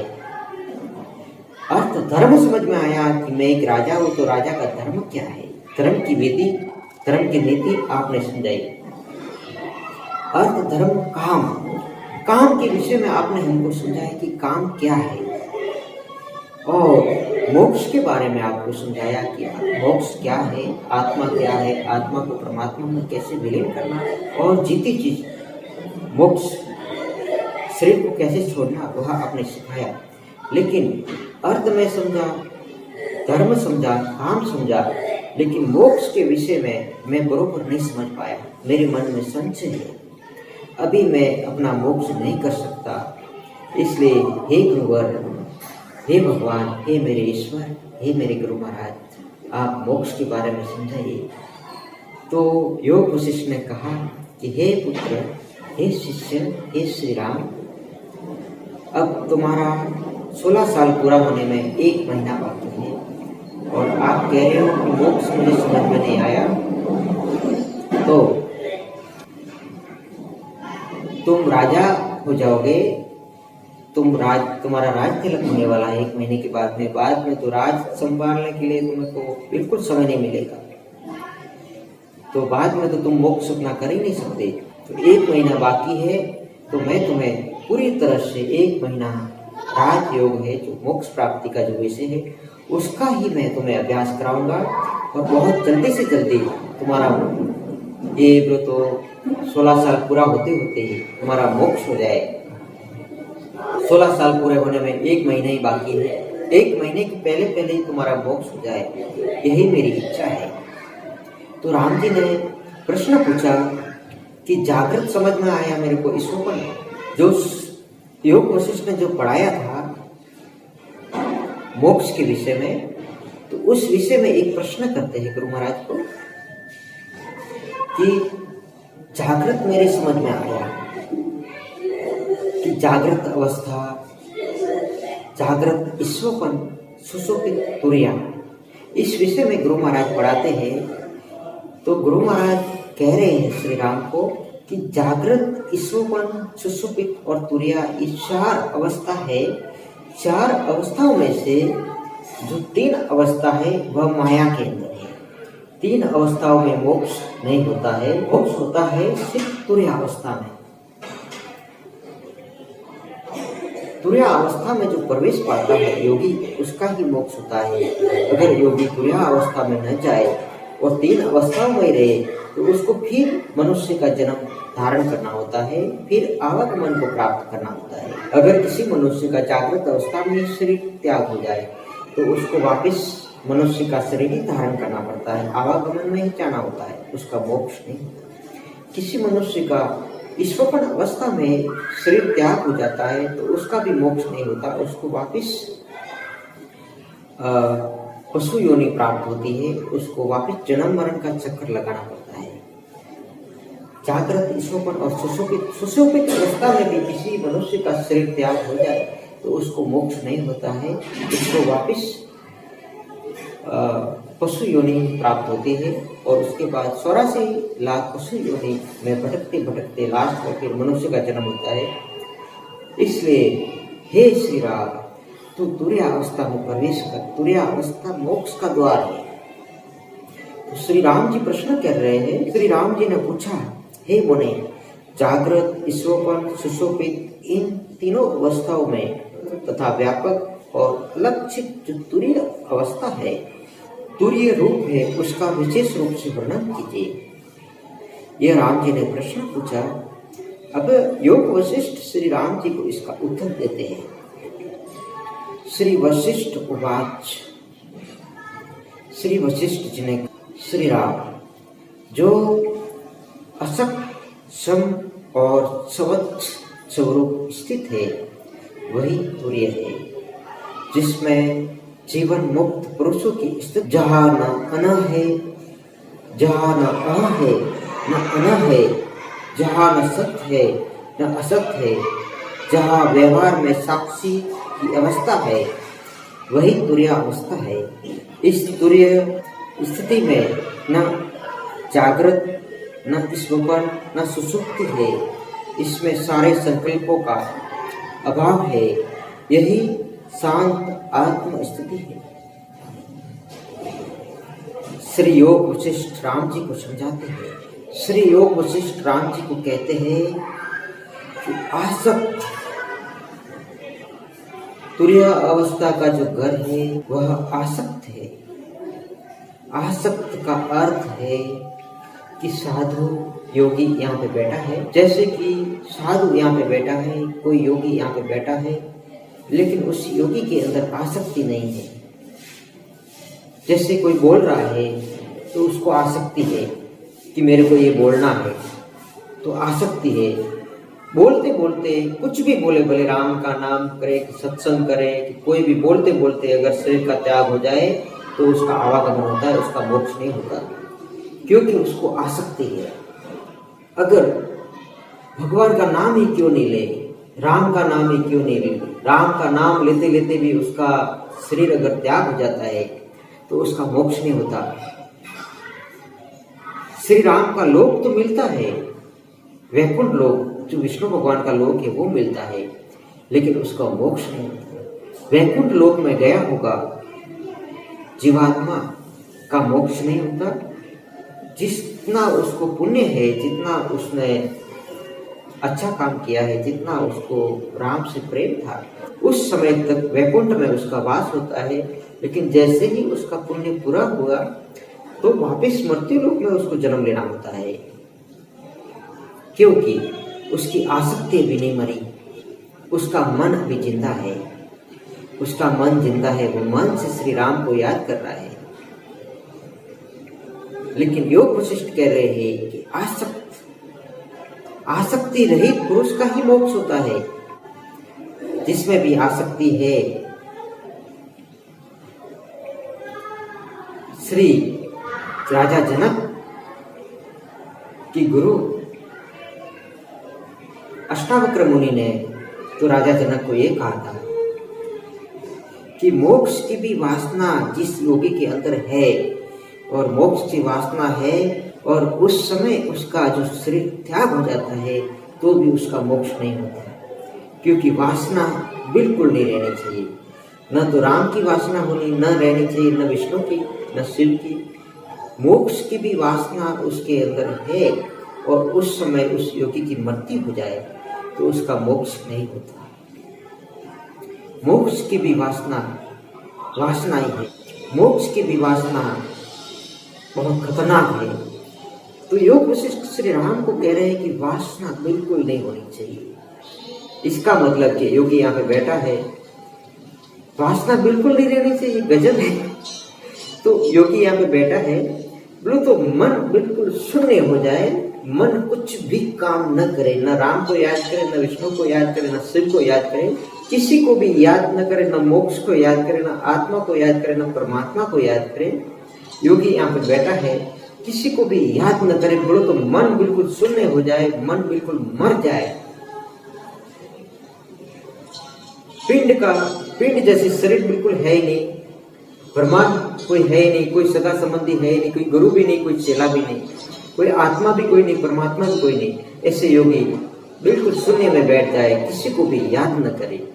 अर्थ, धर्म समझ में आया कि मैं एक राजा हूँ, तो राजा का धर्म क्या है। धर्म की विधि, धर्म की नीति आपने समझाई। अर्थ, धर्म, काम के विषय में आपने हमको समझाया कि काम क्या है, और मोक्ष के बारे में आपको समझाया कि मोक्ष क्या है, आत्मा क्या है, आत्मा को परमात्मा में कैसे विलीन करना, और जीती चीज मोक्ष, शरीर को कैसे छोड़ना, वह आपने सिखाया। लेकिन अर्थ में समझा, धर्म समझा, काम समझा, लेकिन मोक्ष के विषय में मैं बरोबर नहीं समझ पाया। मेरे मन में संशय है, अभी मैं अपना मोक्ष नहीं कर सकता। इसलिए हे गुरुवर, हे भगवान, हे मेरे ईश्वर, हे मेरे गुरु महाराज, आप मोक्ष के बारे में समझाइए। तो योग वशिष्ठ ने कहा कि हे पुत्र, हे शिष्य, हे श्री राम, अब तुम्हारा 16 साल पूरा होने में 1 महीना बाकी है, और आप कह रहे हो कि मोक्ष मुझे समझ में नहीं आया, तो तुम राजा हो जाओगे, तुम्हारा राज तिलक होने वाला है 1 महीने के बाद में तो राज संभालने के लिए तुम्हें तो बिल्कुल समय नहीं मिलेगा। तो बाद में तो तुम मोक्ष अपना कर ही नहीं सकते। तो 1 महीना बाकी है, तो मैं तुम्हें पूरी तरह से 1 महीना राजयोग है, जो मोक्ष प्राप्ति का जो विषय है, उसका ही मैं तुम्हें अभ्यास कराऊंगा, और बहुत जल्दी से जल्दी तुम्हारा ये तो 16 साल पूरा होते होते ही तुम्हारा मोक्ष हो जाए। 16 साल पूरे होने में 1 महीना ही बाकी है। 1 महीने के पहले पहले ही तुम्हारा मोक्ष हो जाए, यही मेरी इच्छा है। तो राम जी ने प्रश्न पूछा कि जागृत समझ में आया मेरे को, ईश्वरपन जो योग वशिष्ठ ने जो पढ़ाया था मोक्ष के विषय में, तो उस विषय में एक प्रश्न करते हैं गुरु महाराज को कि जागृत मेरे समझ में आया कि जागृत अवस्था, जागृत ईश्वरपन, सुषुप्त तुर्या, इस विषय में गुरु महाराज पढ़ाते हैं। तो गुरु महाराज कह रहे हैं श्री राम को कि जागृत, ईश्वरपन, सुषुप्त और तुर्या, ये 4 अवस्था है। 4 अवस्थाओं में से जो 3 अवस्था है वह माया के अंदर है। 3 अवस्थाओं में मोक्ष नहीं होता है, मोक्ष होता है सिर्फ तुर्या अवस्था में। तुर्या अवस्था में जो प्रवेश पाता है योगी, उसका ही मोक्ष होता है। अगर योगी तुर्या अवस्था में न जाए और 3 अवस्थाओं में रहे तो उसको फिर मनुष्य का जन्म धारण करना होता है, फिर आवागमन को प्राप्त करना होता है। अगर किसी मनुष्य का जागृत अवस्था में शरीर त्याग हो जाए तो उसको वापस मनुष्य का शरीर ही धारण करना पड़ता है, आवागमन में ही जाना होता है, उसका मोक्ष नहीं होता। किसी मनुष्य का ईश्वरपन अवस्था में शरीर त्याग हो जाता है तो उसका भी मोक्ष नहीं होता, उसको वापस पशु योनि प्राप्त होती है, उसको वापस जन्म मरण का चक्कर लगाना पड़ता है। जागृत, ईश्वरपन और सुषुप्त अवस्था में भी किसी मनुष्य का शरीर त्याग हो जाए तो उसको मोक्ष नहीं होता है, उसको वापस पशु योनि प्राप्त होती है और उसके बाद 84 लाख पशु योनि में भटकते भटकते लास्ट में फिर मनुष्य का जन्म होता है। इसलिए हे श्री राम, तू तुर्या अवस्था में प्रवेश कर, तुर्या अवस्था मोक्ष का द्वार है। तो श्री राम जी प्रश्न कर रहे हैं। श्री राम जी ने पूछा, हे मुने, जागृत, ईश्वरपन, सुषुप्त, इन तीनों अवस्थाओं में तथा व्यापक और अलक्षित जो तुरीय अवस्था है, तुरीय रूप है, उसका विशेष रूप से वर्णन कीजिए। यह राम जी ने प्रश्न पूछा। अब योग वशिष्ठ श्री राम जी को इसका उत्तर देते हैं। श्री वशिष्ठ उवाच, श्री वशिष्ठ जी ने, श्री राम, जो असक, सम और सवच्छ स्वरूप स्थित है वही तुर्य है, जिसमें जीवन मुक्त पुरुषों की स्थिति, जहाँ न अन है, जहाँ न अह है, न अन है, जहाँ न सत्य है न असत्य है, जहाँ व्यवहार में साक्षी की अवस्था है वही तुर्य अवस्था है। इस तुर्य स्थिति में न जागृत, न ईश्वरपन, न सुषुप्ति है, इसमें सारे संकल्पों का अभाव है, यही शांत आत्म स्थिति है। श्री योग वशिष्ठ राम जी को समझाते हैं। श्री योग वशिष्ठ राम जी को कहते हैं कि आसक्त, तुर्य अवस्था का जो घर है वह आसक्त है। आसक्त का अर्थ है कि साधु योगी यहाँ पे बैठा है, जैसे कि साधु यहाँ पे बैठा है, कोई योगी यहाँ पे बैठा है, लेकिन उस योगी के अंदर आसक्ति नहीं है। जैसे कोई बोल रहा है तो उसको आसक्ति है कि मेरे को ये बोलना है, तो आसक्ति है। बोलते बोलते कुछ भी बोले, भले राम का नाम करे, कि सत्संग करे, कि कोई भी बोलते बोलते अगर शरीर का त्याग हो जाए तो उसका आवागमन होता है, उसका मोक्ष नहीं होता, क्योंकि उसको आसक्ति है। अगर भगवान का नाम ही क्यों नहीं ले, राम का नाम ही क्यों नहीं ले, राम का नाम लेते लेते भी उसका शरीर अगर त्याग हो जाता है तो उसका मोक्ष नहीं होता। श्री राम का लोक तो मिलता है, वैकुंठ लोक जो विष्णु भगवान का लोक है वो मिलता है, लेकिन उसका मोक्ष नहीं होता। वैकुंठ लोक में गया होगा जीवात्मा का मोक्ष नहीं होता। जितना उसको पुण्य है, जितना उसने अच्छा काम किया है, जितना उसको राम से प्रेम था, उस समय तक वैकुंठ में उसका वास होता है, लेकिन जैसे ही उसका पुण्य पूरा हुआ तो वापस मृत्यु लोक में उसको जन्म लेना होता है, क्योंकि उसकी आसक्ति भी नहीं मरी। उसका मन अभी जिंदा है, उसका मन जिंदा है, वो मन से श्री राम को याद कर रहा है। लेकिन योग वशिष्ठ कह रहे हैं कि आसक्ति रहित पुरुष का ही मोक्ष होता है। जिसमें भी आसक्ति है, श्री राजा जनक की गुरु अष्टावक्र मुनि ने तो राजा जनक को ये कहा था कि मोक्ष की भी वासना जिस योगी के अंदर है, और मोक्ष की वासना है, और उस समय उसका जो शरीर त्याग हो जाता है तो भी उसका मोक्ष नहीं होता, क्योंकि वासना बिल्कुल नहीं रहनी चाहिए। न तो राम की वासना होनी, न रहनी चाहिए, न विष्णु की, न शिव की। मोक्ष की भी वासना उसके अंदर है, और उस समय उस योगी की मृत्यु हो जाए तो उसका मोक्ष नहीं होता। मोक्ष की भी वासना ही है, मोक्ष की भी वासना बहुत खतरनाक है। तो योग वशिष्ठ श्री राम को कह रहे हैं कि वासना बिल्कुल नहीं होनी चाहिए। इसका मतलब कि योगी यहाँ पे बैठा है, वासना बिल्कुल नहीं रहनी चाहिए, गजब है। तो योगी यहाँ पे बैठा है, बोलो तो मन बिल्कुल शून्य हो जाए, मन कुछ भी काम न करे, न राम को याद करे, न विष्णु को याद करे, न शिव को याद करे, किसी को भी याद न करे, न मोक्ष को याद करे, न आत्मा को याद करे, न परमात्मा को याद करे। योगी यहाँ पे बैठा है, किसी को भी याद न करे, बोलो तो मन बिल्कुल शून्य हो जाए, मन बिल्कुल मर जाए। पिंड जैसे शरीर बिल्कुल है ही नहीं, ब्रह्मांड कोई है ही नहीं, कोई सगा संबंधी है ही नहीं, कोई गुरु भी नहीं, कोई चेला भी नहीं, कोई आत्मा भी कोई नहीं, परमात्मा भी कोई नहीं। ऐसे योगी बिल्कुल शून्य में बैठ जाए, किसी को भी याद न करे,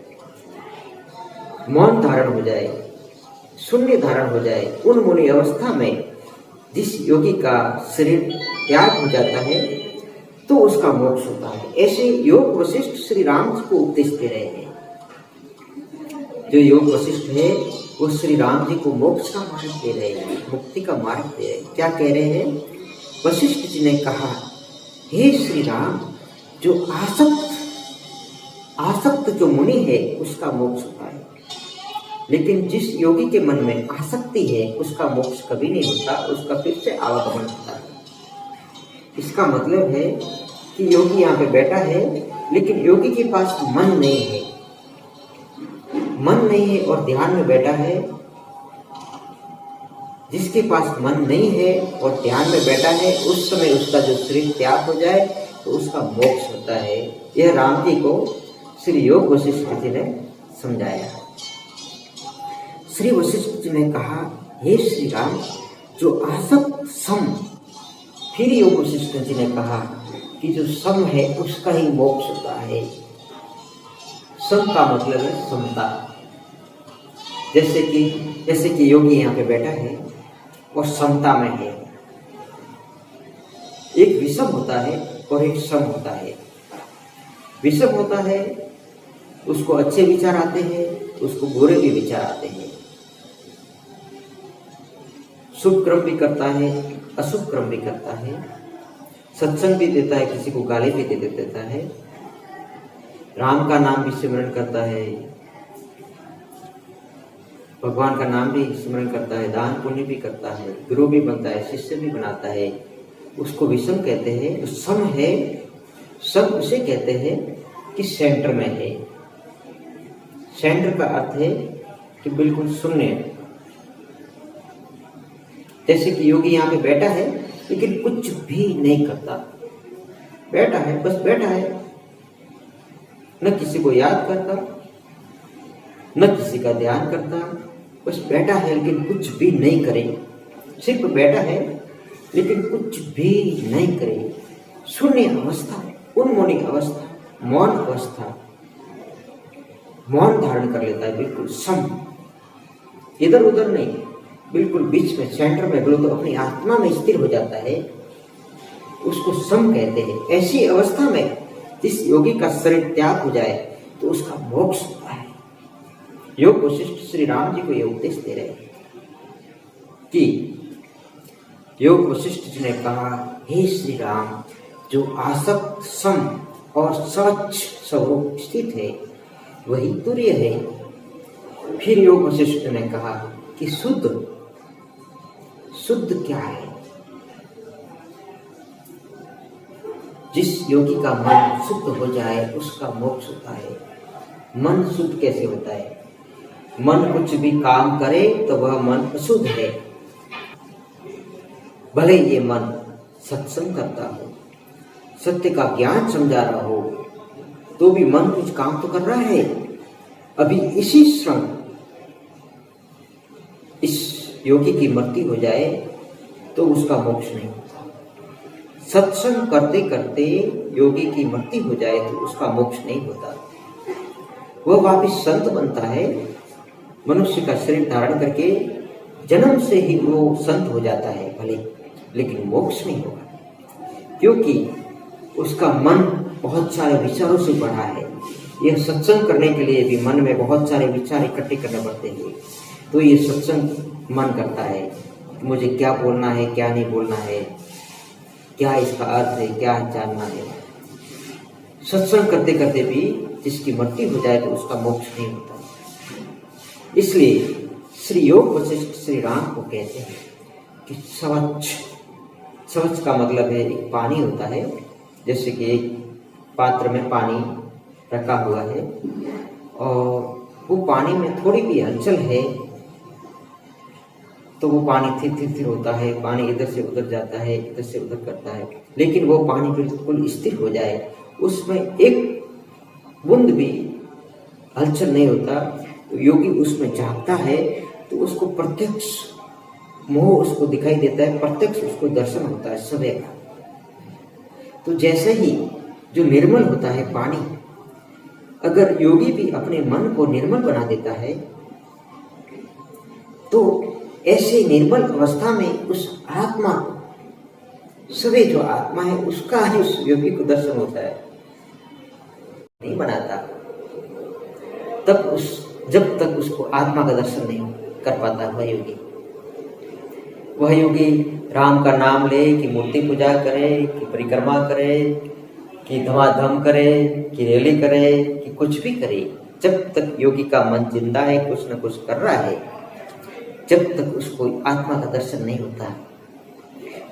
मौन धारण हो जाए, शून्य धारण हो जाए। उन्मुनी अवस्था में जिस योगी का शरीर त्याग हो जाता है तो उसका मोक्ष होता है। ऐसे योग वशिष्ठ श्री राम जी को उपदेश दे रहे हैं। जो योग वशिष्ठ है वो श्री राम जी को मोक्ष का मार्ग दे रहे हैं, मुक्ति का मार्ग दे रहे हैं। क्या कह रहे हैं? वशिष्ठ जी ने कहा, हे श्री राम, जो आसक्त जो मुनि है उसका मोक्ष होता है, लेकिन जिस योगी के मन में आसक्ति है उसका मोक्ष कभी नहीं होता, उसका फिर से आवागमन होता है। इसका मतलब है कि योगी यहाँ पे बैठा है, लेकिन योगी के पास मन नहीं है, मन नहीं है और ध्यान में बैठा है। जिसके पास मन नहीं है और ध्यान में बैठा है, उस समय उसका जो शरीर त्याग हो जाए तो उसका मोक्ष होता है। यह राम जी को श्री योग वशिष्ठ जी ने समझाया। श्री वशिष्ठ जी ने कहा, हे श्री राम, जो आसक्त सम। फिर योग वशिष्ठ जी ने कहा कि जो सम है उसका ही मोक्ष होता है। सम का मतलब है समता। जैसे कि योगी यहाँ पे बैठा है और समता में है। एक विषम होता है और एक सम होता है। विषम होता है, उसको अच्छे विचार आते हैं, उसको बुरे भी विचार आते हैं, शुभ कर्म भी करता है, अशुभ कर्म भी करता है, सत्संग भी देता है, किसी को गाली भी दे देता है, राम का नाम भी सिमरन करता है, भगवान का नाम भी स्मरण करता है, दान पुण्य भी करता है, गुरु भी बनता है, शिष्य भी बनाता है। उसको विषम कहते हैं। जो सम है, सम उसे कहते हैं कि सेंटर में है। सेंटर का अर्थ है कि बिल्कुल शून्य। जैसे कि योगी यहाँ पे बैठा है लेकिन कुछ भी नहीं करता, बैठा है, बस बैठा है, न किसी को याद करता, न किसी का ध्यान करता, बस बैठा है लेकिन कुछ भी नहीं करे। सिर्फ बैठा है लेकिन कुछ भी नहीं करे। शून्य अवस्था, उन्मौनी अवस्था, मौन अवस्था, मौन धारण कर लेता है, बिल्कुल सम, इधर उधर नहीं, बिल्कुल बीच में, सेंटर में, बिल्कुल अपनी आत्मा में स्थिर हो जाता है, उसको सम कहते हैं। ऐसी अवस्था में जिस योगी का शरीर त्याग हो जाए तो उसका मोक्ष होता है। योग वशिष्ठ श्री राम जी को यह उपदेश दे रहे हैं कि योग वशिष्ठ जी ने कहा, हे श्री राम, जो आसक्त, सम और स्वच्छ स्वरूप स्थित है वही तुर्य है। फिर योग वशिष्ठ ने कहा कि शुद्ध क्या है? जिस योगी का मन शुद्ध हो जाए उसका मोक्ष होता है। मन शुद्ध कैसे होता है? मन कुछ भी काम करे तो वह मन अशुद्ध है। भले ये मन सत्संग करता हो, सत्य का ज्ञान समझा रहा हो, तो भी मन कुछ काम तो कर रहा है। अभी इसी क्षण इस योगी की मृत्यु हो जाए तो उसका मोक्ष नहीं होता। सत्संग करते करते योगी की मृत्यु हो जाए तो उसका मोक्ष नहीं होता। वह वापिस संत बनता है, मनुष्य का शरीर धारण करके जन्म से ही वो संत हो जाता है भले, लेकिन मोक्ष नहीं होगा, क्योंकि उसका मन बहुत सारे विचारों से भरा है। यह सत्संग करने के लिए भी मन में बहुत सारे विचार इकट्ठे करने पड़ते हैं। तो ये सत्संग मन करता है कि मुझे क्या बोलना है, क्या नहीं बोलना है, क्या इसका अर्थ है, क्या जानना है। सत्संग करते करते भी जिसकी मृत्यु हो जाए तो उसका मोक्ष नहीं होता। इसलिए श्री योग वशिष्ठ श्री राम को कहते हैं कि शौच का मतलब है एक पानी होता है, जैसे कि एक पात्र में पानी रखा हुआ है और वो पानी में थोड़ी भी हलचल है तो वो पानी थिर होता है, पानी इधर से उधर जाता है, इधर से उधर करता है। लेकिन वो पानी बिल्कुल स्थिर हो जाए, उसमें एक बूंद भी हलचल नहीं होता, तो योगी उसमें झांकता है तो उसको प्रत्यक्ष मोह उसको दिखाई देता है, प्रत्यक्ष उसको दर्शन होता है सदैव। तो जैसे ही जो निर्मल होता है पानी, अगर योगी भी अपने मन को निर्मल बना देता है तो ऐसे निर्मल अवस्था में उस आत्मा, सभी जो आत्मा है उसका ही उस योगी को दर्शन होता है। नहीं बनाता जब तक उसको आत्मा का दर्शन नहीं कर पाता वह योगी राम का नाम ले कि मूर्ति पूजा करे, कि परिक्रमा करे, कि धमाधम करे, कि रैली करे, कि कुछ भी करे, जब तक योगी का मन जिंदा है, कुछ न कुछ कर रहा है, जब तक उसको आत्मा का दर्शन नहीं होता।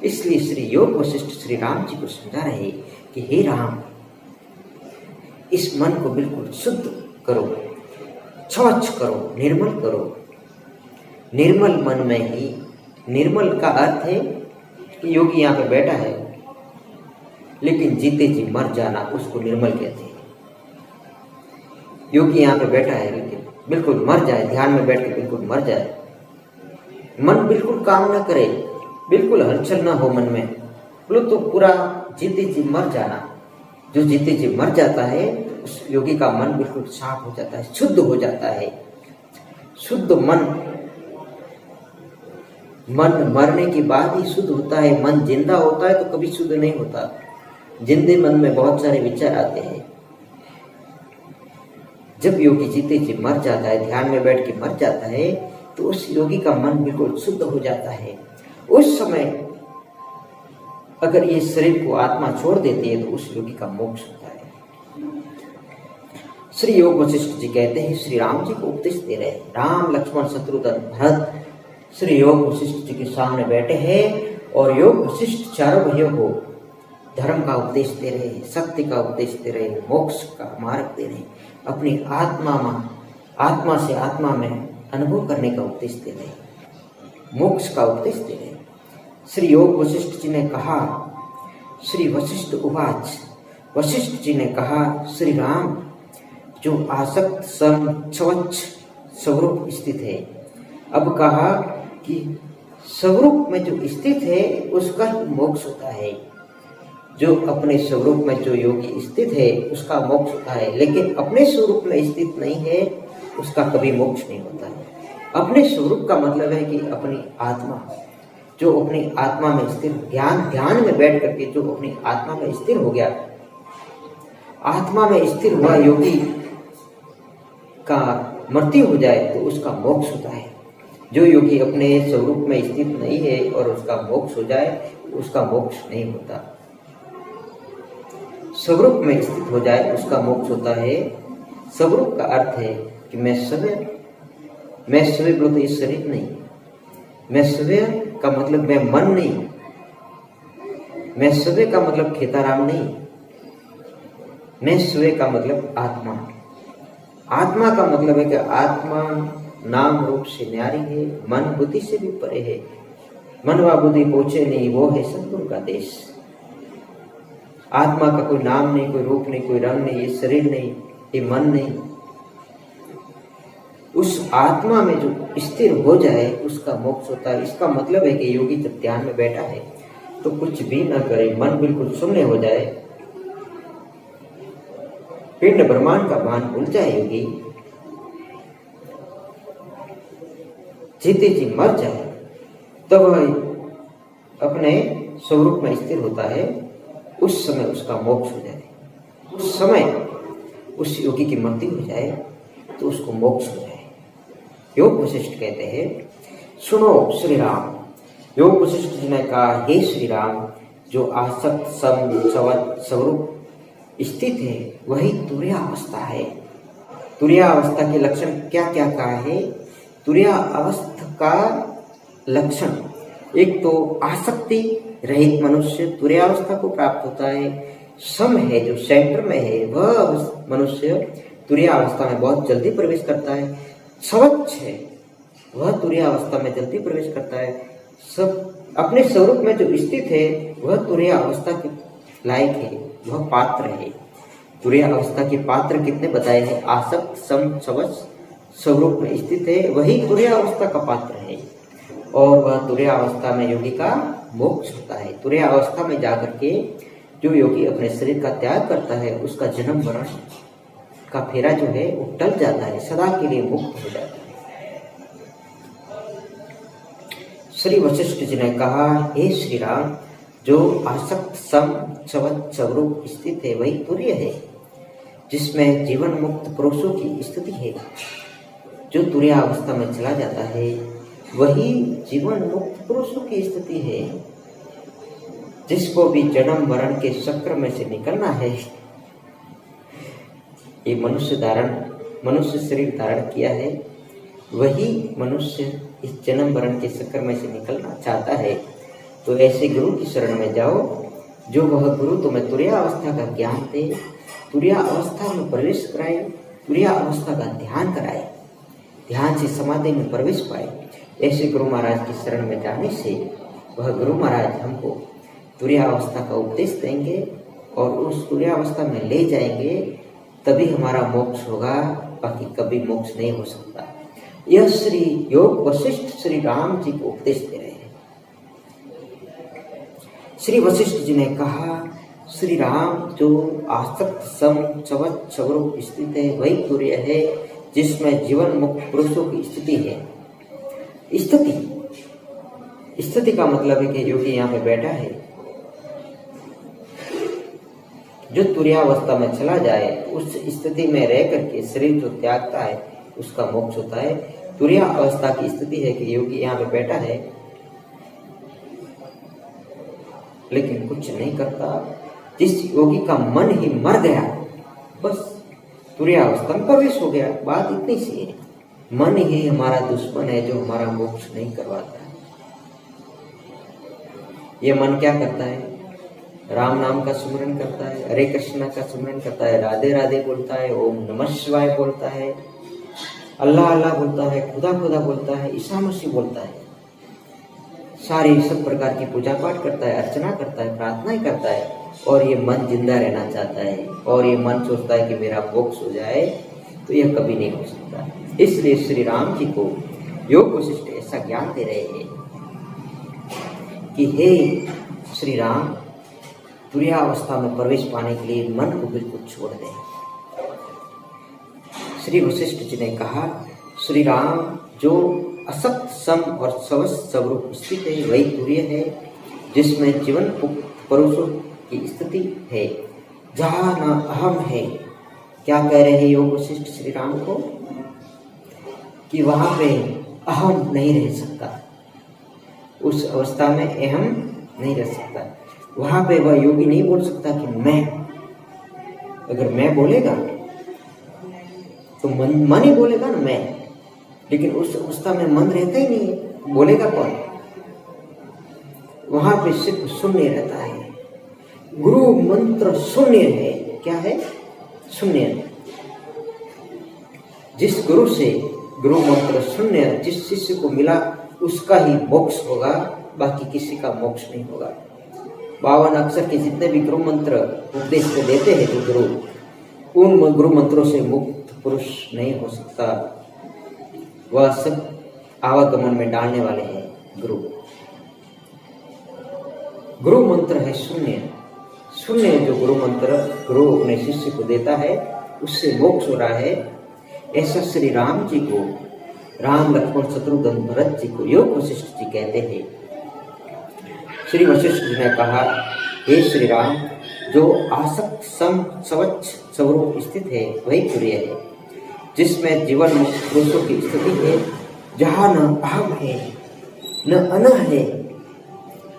इसलिए श्री योग वशिष्ठ श्री राम जी को समझा रहे कि हे राम, इस मन को बिल्कुल शुद्ध करो, स्वच्छ करो, निर्मल करो। निर्मल मन में ही, निर्मल का अर्थ है कि योगी यहाँ पे बैठा है लेकिन जीते जी मर जाना, उसको निर्मल कहते हैं। योगी यहाँ पे बैठा है लेकिन बिल्कुल मर जाए, ध्यान में बैठ के बिल्कुल मर जाए, मन बिल्कुल काम न करे, बिल्कुल हलचल ना हो मन में, बोलो तो पूरा जीते जी मर जाना। जो जीते जी मर जाता है उस योगी का मन बिल्कुल साफ हो जाता है, शुद्ध हो जाता है। शुद्ध मन मरने के बाद ही शुद्ध होता है। मन जिंदा होता है तो कभी शुद्ध नहीं होता। जिंदे मन में बहुत सारे विचार आते हैं। जब योगी जीते जी मर जाता है, ध्यान में बैठ के मर जाता है, तो उस योगी का मन बिल्कुल शुद्ध हो जाता है। उस समय अगर ये शरीर को आत्मा छोड़ देती है तो उस योगी का मोक्ष होता है। श्री योग वशिष्ठ जी कहते हैं, श्री राम जी को उपदेश दे रहे हैं। राम लक्ष्मण शत्रुघ्न भरत श्री योग वशिष्ठ जी के सामने बैठे हैं और योग वशिष्ठ चारों भाइयों को धर्म का उपदेश दे रहे हैं, सत्य का उपदेश दे रहे हैं, मोक्ष का मार्ग दे रहे हैं, अपनी आत्मा से आत्मा में अनुभव करने का उपदेश दे रहे हैं, मोक्ष का उपदेश दे रहे हैं। श्री योग वशिष्ठ जी ने कहा, श्री वशिष्ठ उवाच, वशिष्ठ जी ने कहा, श्री राम जो आसक्त स्वच्छ स्वरूप स्थित है। अब कहा कि स्वरूप में जो स्थित है उसका ही मोक्ष होता है। जो अपने स्वरूप में जो योगी स्थित है उसका मोक्ष होता है, लेकिन अपने स्वरूप में स्थित नहीं है उसका कभी मोक्ष नहीं होता है। अपने स्वरूप का मतलब है कि अपनी आत्मा, जो अपनी आत्मा में स्थिर, ध्यान में बैठ करके जो अपनी आत्मा में स्थिर हो गया, आत्मा में स्थिर हुआ योगी का मृत्यु हो जाए तो उसका मोक्ष होता है। जो योगी अपने स्वरूप में स्थित नहीं है और उसका मोक्ष हो जाए तो उसका मोक्ष नहीं होता। स्वरूप में स्थित हो जाए उसका मोक्ष होता है, स्वरूप का अर्थ है कि मैं स्वयं बोलो तो ये शरीर नहीं, मैं स्वयं का मतलब मैं मन नहीं, मैं स्वयं का मतलब खेताराम नहीं, मैं स्वयं का मतलब आत्मा। आत्मा का मतलब है कि आत्मा नाम रूप से न्यारी है, मन बुद्धि से भी परे है, मन व बुद्धि पहुंचे नहीं, वो है सतगुरु का देश। आत्मा का कोई नाम नहीं, कोई रूप नहीं, कोई रंग नहीं, ये शरीर नहीं, ये मन नहीं। उस आत्मा में जो स्थिर हो जाए उसका मोक्ष होता है। इसका मतलब है कि योगी जब ध्यान में बैठा है तो कुछ भी न करे, मन बिल्कुल शून्य हो जाए, पिंड ब्रह्मांड का भान भूल जाए, योगी जीते जी मर जाए, तब वह अपने स्वरूप में स्थिर होता है। उस समय उसका मोक्ष हो जाए, उस समय उस योगी की मृत्यु हो जाए तो उसको मोक्ष हो जाए। योग वशिष्ठ कहते हैं, सुनो श्री राम। योग वशिष्ठ जी ने कहा, हे श्री राम, जो आसक्त स्वरूप स्थित है वही तुर्यावस्था है। तुर्यावस्था के लक्षण क्या क्या कहा है? तुर्यावस्था का लक्षण, एक तो आसक्ति रहित मनुष्य तुर्यावस्था को प्राप्त होता है। सम है, जो सेंटर में है, वह मनुष्य तुर्यावस्था में बहुत जल्दी प्रवेश करता है। स्वच्छ है, वह तुर्यावस्था में जल्दी प्रवेश करता है। सब अपने स्वरूप में जो स्थित है वह तुर्यावस्था के लायक है, वह पात्र है। तुर्यावस्था के पात्र कितने बताए हैं? आसक्त, सम, स्वच्छ स्वरूप में स्थित है, वही तुर्यावस्था का पात्र है। और वह तुर्यावस्था में योगी का मोक्ष होता है। तुर्यावस्था में जाकर के जो योगी अपने शरीर का त्याग करता है उसका जन्म मरण का फेरा जो है वो टल जाता है, सदा के लिए मुक्त हो जाता है। श्री वशिष्ठ जी ने कहा, हे श्री राम, जो आसक्त सम स्वरूप स्थित है वही तुर्य है, जिसमें जीवन मुक्त पुरुषों की स्थिति है। जो तुर्यावस्था में चला जाता है वही जीवन मुक्त पुरुषों की स्थिति है। जिसको भी जन्म मरण के चक्र में से निकलना है, ये मनुष्य शरीर धारण किया है, वही मनुष्य इस जन्म मरण के चक्र में से निकलना चाहता है। तो ऐसे गुरु की शरण में जाओ, जो वह गुरु तुम्हें तुर्यावस्था का ज्ञान दे, तुर्यावस्था में प्रवेश कराए, तुर्यावस्था का ध्यान कराए, ध्यान से समाधि में प्रवेश पाए। ऐसे गुरु महाराज की शरण में जाने से वह गुरु महाराज हमको तुर्यावस्था का उपदेश देंगे और उस तुर्यावस्था में ले जाएंगे, तभी हमारा मोक्ष होगा, बाकी कभी मोक्ष नहीं हो सकता। यह श्री योग वशिष्ठ श्री राम जी को उपदेश दे रहे हैं। श्री वशिष्ठ जी ने कहा, श्री राम, जो आसक्त सम स्वरूप स्थित है वही तुर्य है, जिसमें जीवन मुक्त पुरुषों की स्थिति है। स्थिति का मतलब है कि योगी यहाँ पे बैठा है, जो तुर्यावस्था में चला जाए उस स्थिति में रह करके शरीर जो त्यागता है उसका मोक्ष होता है। तुर्यावस्था की स्थिति है कि योगी यहाँ पे बैठा है लेकिन कुछ नहीं करता। जिस योगी का मन ही मर गया, बस तुर्यावस्था में प्रवेश हो गया। बात इतनी सी है, मन ही हमारा दुश्मन है जो हमारा मोक्ष नहीं करवाता। ये मन क्या करता है? राम नाम का सुमरन करता है, हरे कृष्णा का सुमरन करता है, राधे राधे बोलता है, ओम नमः शिवाय बोलता है, अल्लाह अल्लाह बोलता है, खुदा खुदा बोलता है, ईसा मसीह बोलता है, सारी सब प्रकार की पूजा पाठ करता है, अर्चना करता है, प्रार्थना करता है। और ये मन जिंदा रहना चाहता है और ये मन सोचता है कि मेरा मोक्ष हो जाए, तो यह कभी नहीं हो सकता। इसलिए श्री राम जी को योग वशिष्ठ ऐसा ज्ञान दे रहे हैं कि हे श्री राम, तुर्यावस्था में प्रवेश पाने के लिए मन को बिल्कुल छोड़ दें। श्री वशिष्ठ जी ने कहा, श्री राम, जो असक्त सम और स्वरूप स्थित है वही तुर्य है, जिसमें जीवन पुरुषों की स्थिति है, जहाँ न अहम है। क्या कह रहे हैं योग वशिष्ठ श्री राम को? कि वहां पे अहम नहीं रह सकता, उस अवस्था में अहम नहीं रह सकता। वहां पे वह योगी नहीं बोल सकता कि मैं, अगर मैं बोलेगा तो मन ही बोलेगा ना मैं, लेकिन उस अवस्था में मन रहता ही नहीं है, बोलेगा कौन? वहां पे सिर्फ शून्य रहता है। गुरु मंत्र शून्य है। क्या है? शून्य। जिस गुरु से गुरु मंत्र शून्य जिस शिष्य को मिला उसका ही मोक्ष होगा, बाकी किसी का मोक्ष नहीं होगा। 52 अक्षर के जितने भी गुरु मंत्र उपदेश को देते हैं जो गुरु, उन गुरु मंत्रों से मुक्त पुरुष नहीं हो सकता। वह सब आवागमन में डालने वाले हैं गुरु। गुरु मंत्र है शून्य। शून्य जो गुरु मंत्र गुरु अपने शिष्य को देता है उससे मोक्ष हो रहा है। ऐसा श्री राम जी को, राम लक्ष्मण शत्रुघ्न भरत जी को योग वशिष्ठ जी कहते हैं। श्री वशिष्ठ जी ने कहा, हे श्री राम, जो आसक्त सम स्वच्छ स्वरूप स्थित है वही तुर्य है, जिसमें जीवन मुक्त पुरुषों की स्थिति है, जहाँ न अहम है न अन है,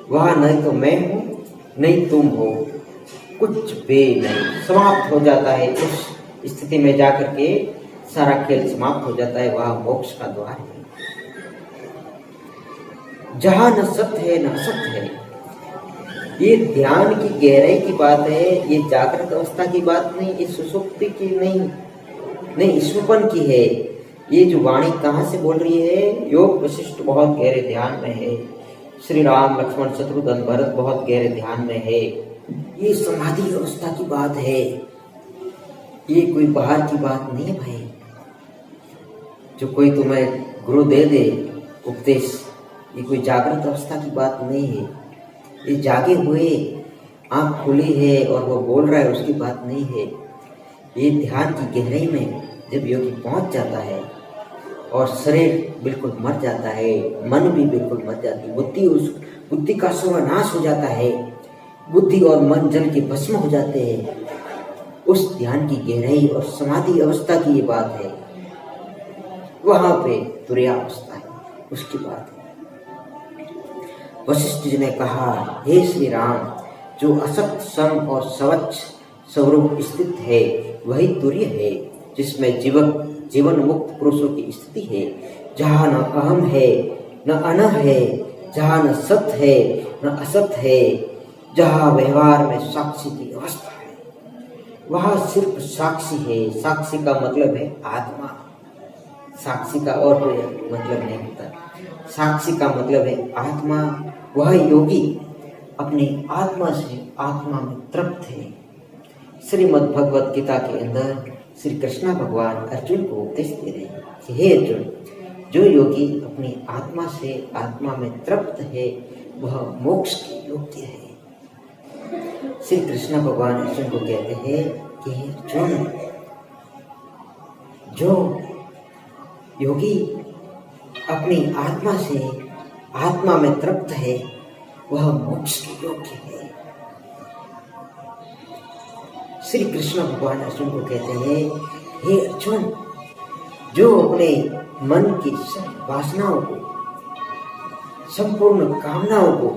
वहाँ नहीं तो मैं हूँ नहीं तुम हो, कुछ भी नहीं। समाप्त हो जाता है। उस स्थिति में जाकर के सारा खेल समाप्त हो जाता है। वह मोक्ष का द्वार है। जहां न सत्य है न असत्य है। ये ध्यान की गहराई की बात है। ये जागृत अवस्था की बात नहीं, ये सुषुप्ति की नहीं ईश्वरपन की है। ये जो वाणी कहाँ से बोल रही है? योग वशिष्ठ बहुत गहरे ध्यान में है। श्री राम लक्ष्मण शत्रुघ्न भरत बहुत गहरे ध्यान में है। ये समाधि अवस्था की बात है। ये कोई बाहर की बात नहीं है भाई। जो कोई तुम्हें गुरु दे दे उपदेश, ये कोई जागृत अवस्था की बात नहीं है। ये जागे हुए आंख खुली है और वो बोल रहा है उसकी बात नहीं है। ये ध्यान की गहराई में जब योगी पहुंच जाता है और शरीर बिल्कुल मर जाता है, मन भी बिल्कुल मर जाती है, बुद्धि का सर्वनाश हो जाता है, बुद्धि और मन जल के भस्म हो जाते हैं। उस ध्यान की गहराई और समाधि अवस्था की ये बात है। वहां पे तुर्यावस्था है, उसकी बात है। वशिष्ठ जी ने कहा, हे श्री राम, जो असत सम और स्वच्छ स्वरूप स्थित है वही तुर्य है, जिसमें जीवन मुक्त पुरुषों की स्थिति है, जहाँ न अहम है न अन है, जहाँ न सत्य है न असत है, जहाँ व्यवहार में साक्षी की अवस्था है। वहाँ सिर्फ साक्षी है। साक्षी का मतलब है आत्मा। साक्षी का और कोई मतलब नहीं होता। साक्षी का मतलब है आत्मा। वह योगी अपनी आत्मा से आत्मा में तृप्त है। श्रीमद् भगवत गीता के अंदर श्री कृष्ण भगवान अर्जुन को उपदेश दे रहे हैं कि हे अर्जुन, जो योगी अपनी आत्मा से आत्मा में तृप्त है वह मोक्ष के योग्य है। श्री कृष्ण भगवान अर्जुन को कहते हैं कि हे अर्जुन, जो योगी अपनी आत्मा से आत्मा में तृप्त है वह मोक्ष के योग्य है। श्री कृष्ण भगवान अर्जुन को कहते हैं, हे अर्जुन, जो अपने मन की सब वासनाओं को, संपूर्ण कामनाओं को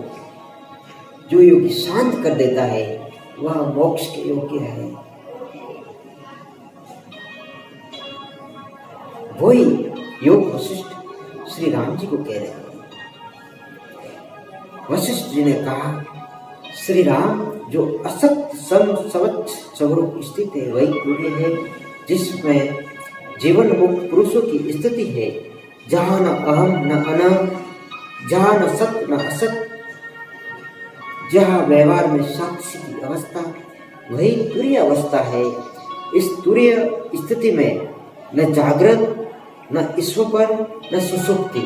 जो योगी शांत कर देता है वह मोक्ष के योग्य है। वही योग वशिष्ठ श्री राम जी को कह रहे हैं। वशिष्ठ जी ने कहा, श्री राम, जो असत सम स्वच्छ स्वरूप स्थित है वही तुर्य है, जिसमें जीवन मुक्त पुरुषों की स्थिति है, जहाँ न अहम न अन, जहाँ न सत्य न असत, जहाँ व्यवहार में साक्षी की अवस्था, वही तुर्य अवस्था है। इस तुर्य स्थिति में न जागृत न ईश्वर न सुषुप्ति,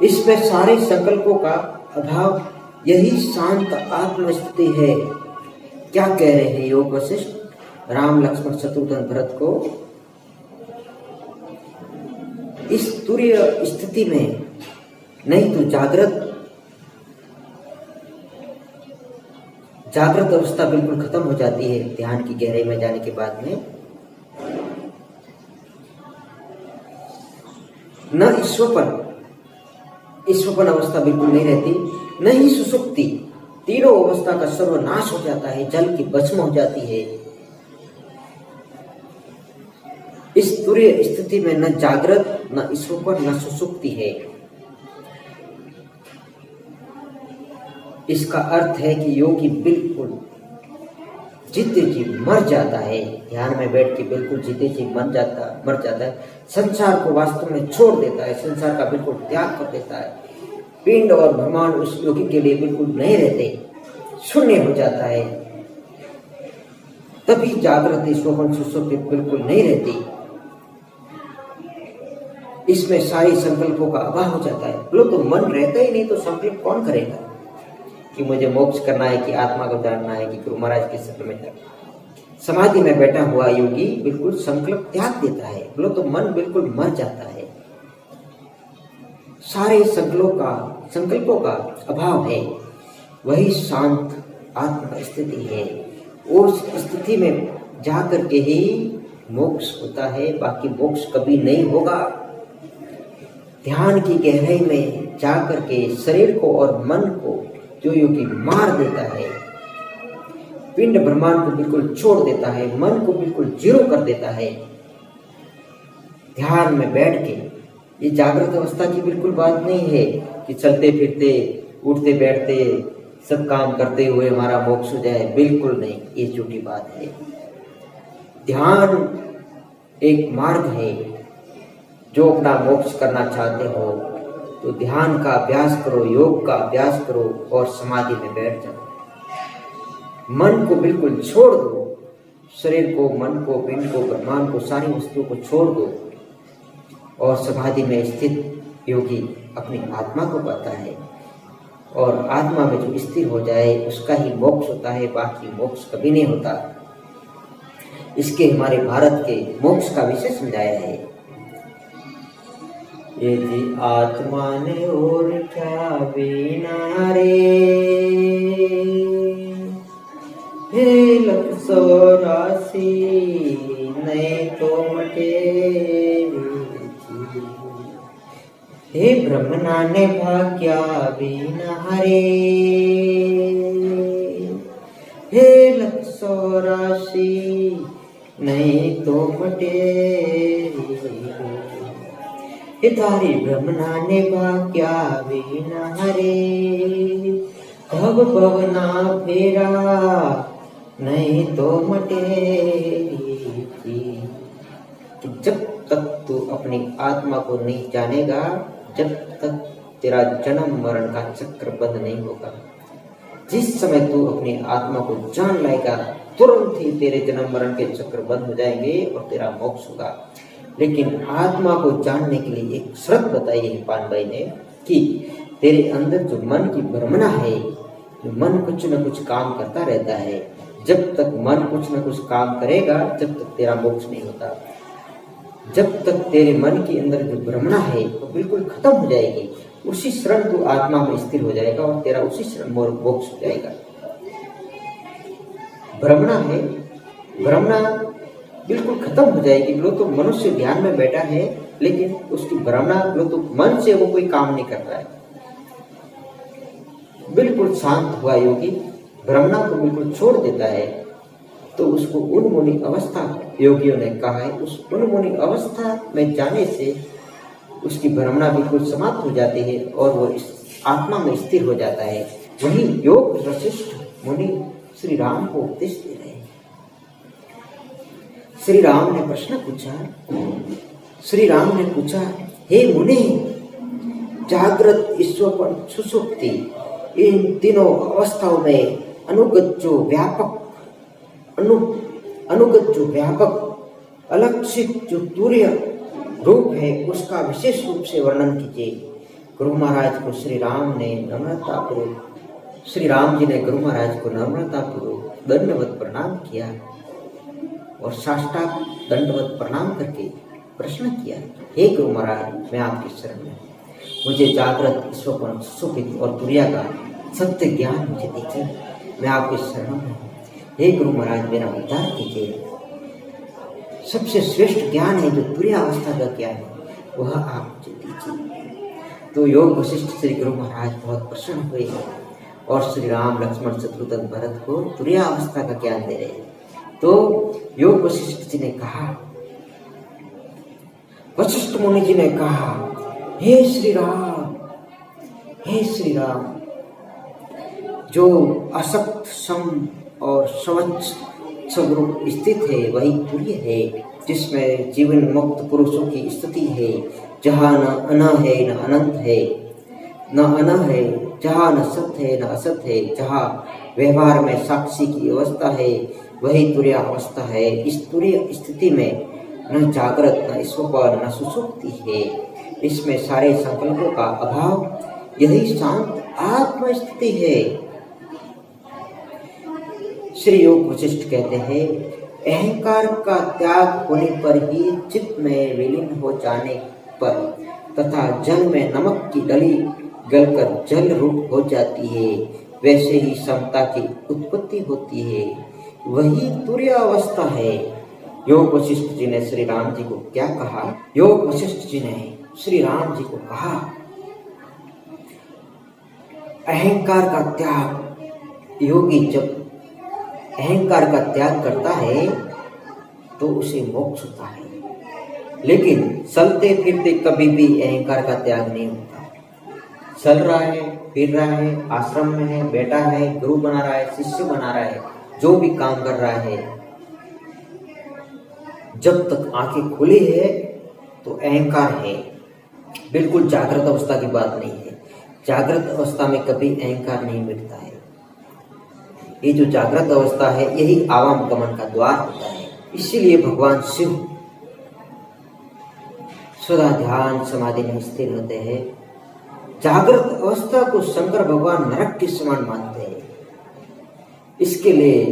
इसमें सारे संकल्पों का अभाव, यही शांत आत्म स्थिति है। क्या कह रहे हैं योग वशिष्ठ राम लक्ष्मण शत्रुघ्न भरत को? इस तुर्य स्थिति में नहीं तो जागृत अवस्था बिल्कुल खत्म हो जाती है ध्यान की गहराई में जाने के बाद में, न ईश्वरपन अवस्था बिल्कुल नहीं रहती, न ही सुषुप्ति। तीनों अवस्था का सर्वनाश हो जाता है, जल की भस्म हो जाती है। इस तुरीय स्थिति में न जागृत, न ईश्वर, न सुसुप्ति है। इसका अर्थ है कि योगी बिल्कुल जीते जी मर जाता है। ध्यान में बैठ के बिल्कुल जीते जी मर जाता है। संसार को वास्तव में छोड़ देता है, संसार का बिल्कुल त्याग कर देता है। पिंड और ब्रह्मांड उस योगी के लिए बिल्कुल नहीं रहते, शून्य हो जाता है। तभी जागृति, स्वप्न, सुसुप्ति बिल्कुल नहीं रहती। इसमें सारी संकल्पों का अभाव हो जाता है। बोलो तो मन रहता ही नहीं तो संकल्प कौन करेगा कि मुझे मोक्ष करना है, कि आत्मा को जानना है, कि गुरु महाराज के शरण में जाना। समाधि में बैठा हुआ योगी बिल्कुल संकल्प त्याग देता है। बोलो तो मन बिल्कुल मर जाता है। सारे संकल्पों का अभाव है, वही शांत आत्म स्थिति है। उस स्थिति में जाकर के ही मोक्ष होता है, बाकी मोक्ष कभी नहीं होगा। ध्यान की गहराई में जाकर के शरीर को और मन को जो योगी मार देता है, पिंड ब्रह्मांड को बिल्कुल छोड़ देता है, मन को बिल्कुल जीरो कर देता है, ध्यान में बैठ के। ये जागृत अवस्था की बिल्कुल बात नहीं है कि चलते फिरते, उठते बैठते, सब काम करते हुए हमारा मोक्ष हो जाए, बिल्कुल नहीं, ये झूठी बात है। ध्यान एक मार्ग है। जो अपना मोक्ष करना चाहते हो तो ध्यान का अभ्यास करो, योग का अभ्यास करो और समाधि में बैठ जाओ। मन को बिल्कुल छोड़ दो, शरीर को, मन को, पिंड को, ब्रह्मांड को, सारी वस्तुओं को छोड़ दो और समाधि में स्थित योगी अपनी आत्मा को पाता है। और आत्मा में जो स्थिर हो जाए उसका ही मोक्ष होता है, बाकी मोक्ष कभी नहीं होता। इसके हमारे भारत के मोक्ष का विषय समझाया है। ये जी आत्मा ने और क्या बीना रे, हे लख 84 नहीं तो मटे, हे ब्रह्मना ने भाग्या बीना हरे, हे लख 84 नहीं तो मटे, हितारी ब्रह्मना ने भाग्या बीना हरे, भव भवना फेरा नहीं तो मटेगी। जब तक तू अपनी आत्मा को नहीं जानेगा, जब तक तेरा जन्म मरण का चक्र बंद नहीं होगा। जिस समय तू अपनी आत्मा को जान लाएगा, तुरंत ही तेरे जन्म मरण के चक्र बंद हो जाएंगे और तेरा मोक्ष होगा। लेकिन आत्मा को जानने के लिए एक शर्त बताई है पान भाई ने कि तेरे अंदर जो मन की भ्रमणा है, जो मन कुछ न कुछ काम करता रहता है, जब तक मन कुछ न कुछ काम करेगा जब तक तेरा मोक्ष नहीं होता। जब तक तेरे मन के अंदर जो भ्रमणा है वो बिल्कुल खत्म हो जाएगी, उसी क्षण तू आत्मा में स्थिर हो जाएगा और तेरा उसी क्षण मोक्ष हो जाएगा। भ्रमणा है, भ्रमणा बिल्कुल खत्म हो जाएगी। लो तो मनुष्य ध्यान में बैठा है लेकिन उसकी भ्रमणा, लो तो मन से वो कोई काम नहीं कर रहा है। बिल्कुल शांत हुआ योगी भ्रमणा को बिल्कुल छोड़ देता है तो उसको उन्मुनी अवस्था योगियों ने कहा है। उस उन्मुनी अवस्था में जाने से उसकी भ्रमणा बिल्कुल समाप्त हो जाती है और वो इस आत्मा में स्थिर हो जाता है। वही योग वशिष्ठ मुनि श्री राम को उपदेश दे रहे हैं। श्री राम ने प्रश्न पूछा, श्री राम ने पूछा, हे मुनि, जागृत, ईश्वर, सुषुप्ति, इन तीनों अवस्थाओं में अनुगत जो व्यापक अलक्षित जो तुर्य रूप है उसका विशेष रूप से वर्णन कीजिए। गुरु महाराज को श्री राम जी ने गुरु महाराज को नम्रतापूर्वक दंडवत प्रणाम किया और साष्टांग दंडवत प्रणाम करके प्रश्न किया, हे गुरु महाराज, मैं आपकी शरण में, मुझे जागृत, स्वप्न, सुषुप्ति और तुर्या का सत्य ज्ञान मुझे दीजिए। मैं आपके शरण में, हे गुरु महाराज, मेरा उद्धार कीजिए। सबसे श्रेष्ठ ज्ञान है जो तुर्या अवस्था का ज्ञान है, वह आप मुझे दीजिए। तो योग वशिष्ठ श्री गुरु महाराज बहुत प्रसन्न हुए और श्री राम, लक्ष्मण, शत्रुघ्न, भरत को तुर्या अवस्था का ज्ञान दे रहे हैं। तो योग वशिष्ठ जी ने कहा, वशिष्ठ मुनि जी ने कहा, हे श्री राम, हे श्री राम, जो असक्त सम और स्वच्छ स्वरूप स्थित है वही तुर्य है, जिसमें जीवन मुक्त पुरुषों की स्थिति है, जहाँ न अन है न अनंत है, न अन है जहाँ न सत्य है न असत है, जहाँ व्यवहार में साक्षी की अवस्था है वही तुर्य अवस्था है। इस तुर्य स्थिति में न जागृत न स्वप्न न सुषुप्ति है, इसमें सारे संकल्पों का अभाव, यही शांत आत्म स्थिति है। श्री योग वशिष्ठ कहते हैं, अहंकार का त्याग होने पर ही चित्त में विलीन हो जाने पर तथा जल में नमक की डली गलकर जल रूप हो जाती है, वैसे ही समता की उत्पत्ति होती है, वही तुर्य अवस्था है। योग वशिष्ठ जी ने श्री राम जी को क्या कहा? योग वशिष्ठ जी ने श्री राम जी को कहा, अहंकार का त्याग, योगी जब अहंकार का त्याग करता है तो उसे मोक्ष होता है, लेकिन चलते फिरते कभी भी अहंकार का त्याग नहीं होता। चल रहा है, फिर रहा है, आश्रम में है, बैठा है, गुरु बना रहा है, शिष्य बना रहा है, जो भी काम कर रहा है, जब तक आंखें खुली है तो अहंकार है। बिल्कुल जागृत अवस्था की बात नहीं है। जागृत अवस्था में कभी अहंकार नहीं मिटता है। ये जो जागृत अवस्था है यही आवाम गमन का द्वार होता है। इसीलिए भगवान शिव सदा ध्यान समाधि में स्थिर होते हैं। जागृत अवस्था को शंकर भगवान नरक के समान मानते हैं। इसके लिए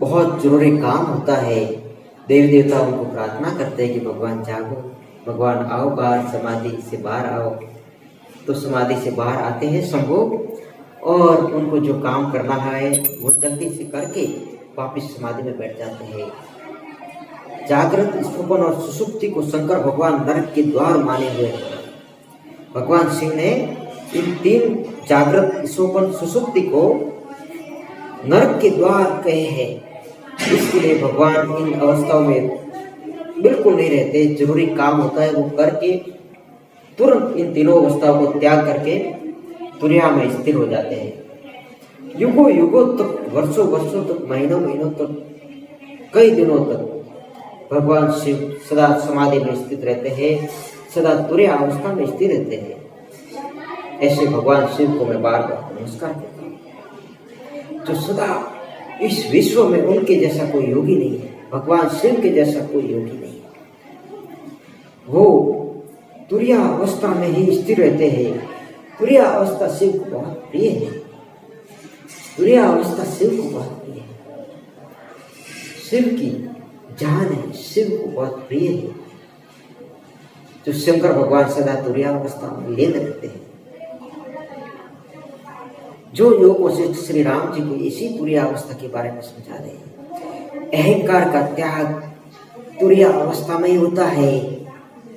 बहुत जरूरी काम होता है। देवी देवता उनको प्रार्थना करते हैं कि भगवान जागो, भगवान आओ बाहर, समाधि से बाहर आओ। तो समाधि से बाहर आते हैं शंभु, और उनको जो काम करना है वो जल्दी से करके वापिस समाधि में बैठ जाते हैं। जागृत, स्वप्न और सुषुप्ति को शंकर भगवान नरक के द्वार माने हुए हैं। भगवान शिव ने इन तीन जागृत, स्वप्न, सुषुप्ति को नरक के द्वार कहे हैं। इसके लिए भगवान इन अवस्थाओं में बिल्कुल नहीं रहते। जरूरी काम होता है वो करके तुरंत इन तीनों अवस्थाओं को त्याग करके तुर्या में स्थिर हो जाते हैं। युगों युगों तक, वर्षों वर्षों तक, महीनों महीनों तक, कई दिनों तक भगवान शिव सदा समाधि में स्थित रहते हैं, सदा तुर्या अवस्था में स्थिर रहते हैं। ऐसे भगवान शिव को मैं बार बार नमस्कार करता हूँ, जो सदा इस विश्व में उनके जैसा कोई योगी नहीं है। भगवान शिव के जैसा कोई योगी नहीं है। वो तुर्या अवस्था में ही स्थिर रहते हैं। तुर्या अवस्था शिव को बहुत प्रिय है। तुर्या अवस्था शिव को बहुत प्रिय है। शिव की जान है, शिव को बहुत प्रिय है। जो शंकर भगवान सदा तुर्या अवस्था में लीन रहते हैं। जो योग वशिष्ठ श्री राम जी को इसी तुर्या अवस्था के बारे में समझा रहे हैं। अहंकार का त्याग तुर्या अवस्था में ही होता है,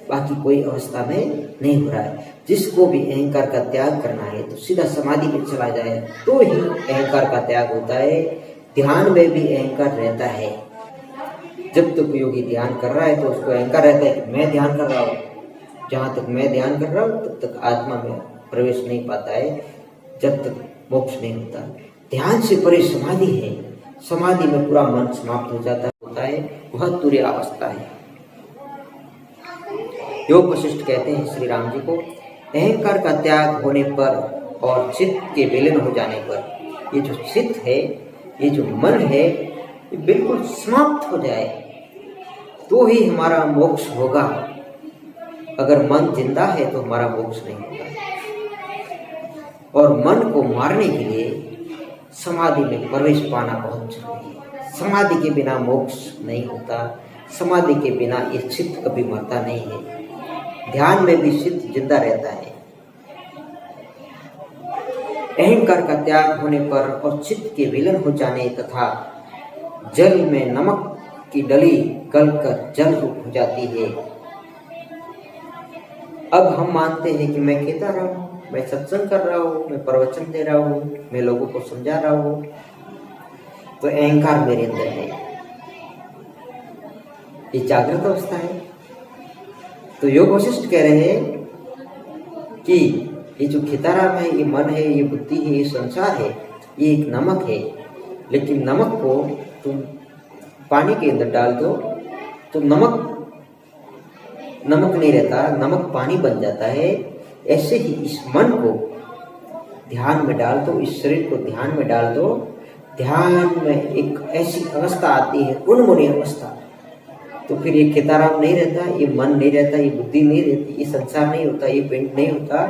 बाकी कोई अवस्था में नहीं हो रहा है। जिसको भी अहंकार का त्याग करना है तो सीधा समाधि में चला जाए तो ही अहंकार का त्याग होता है। ध्यान में भी अहंकार रहता है। जब तक योगी ध्यान कर रहा है तो उसको अहंकार रहता है कि मैं ध्यान कर रहा हूँ। जहाँ तक मैं ध्यान कर रहा हूँ तब तक आत्मा में प्रवेश नहीं पाता है, जब तक मोक्ष नहीं होता। ध्यान से परे समाधि है। समाधि में पूरा मन समाप्त हो जाता होता है, वह तुर्य अवस्था है। योग वशिष्ठ कहते हैं श्री राम जी को, अहंकार का त्याग होने पर और चित्त के विलीन हो जाने पर ये जो चित्त है, ये जो मन है, ये बिल्कुल समाप्त हो जाए तो ही हमारा मोक्ष होगा। अगर मन जिंदा है तो हमारा मोक्ष नहीं होगा। और मन को मारने के लिए समाधि में प्रवेश पाना बहुत जरूरी है। समाधि के बिना मोक्ष नहीं होता। समाधि के बिना ये चित्त कभी मरता नहीं है। ध्यान में भी चित्त जिंदा रहता है। अहंकार का त्याग होने पर और चित्त के विलीन हो जाने तथा जल में नमक की डली गलकर जल रूप हो जाती है। अब हम मानते हैं कि मैं कहता रहा हूँ, मैं सत्संग कर रहा हूँ, मैं प्रवचन दे रहा हूँ, मैं लोगों को समझा रहा हूँ, तो अहंकार मेरे अंदर है। ये जागृत अवस्था है। तो योग वशिष्ठ कह रहे हैं कि ये जो खेताराम है, ये मन है, ये बुद्धि है, ये संसार है, ये एक नमक है। लेकिन नमक को तुम पानी के अंदर डाल दो तो नमक नहीं रहता, नमक पानी बन जाता है। ऐसे ही इस मन को ध्यान में डाल दो, इस शरीर को ध्यान में डाल दो। ध्यान में एक ऐसी अवस्था आती है, उन्मुनी अवस्था, तो फिर ये खेताराम नहीं रहता, ये मन नहीं रहता, ये बुद्धि नहीं रहती, ये संसार नहीं होता, ये पिंड नहीं होता,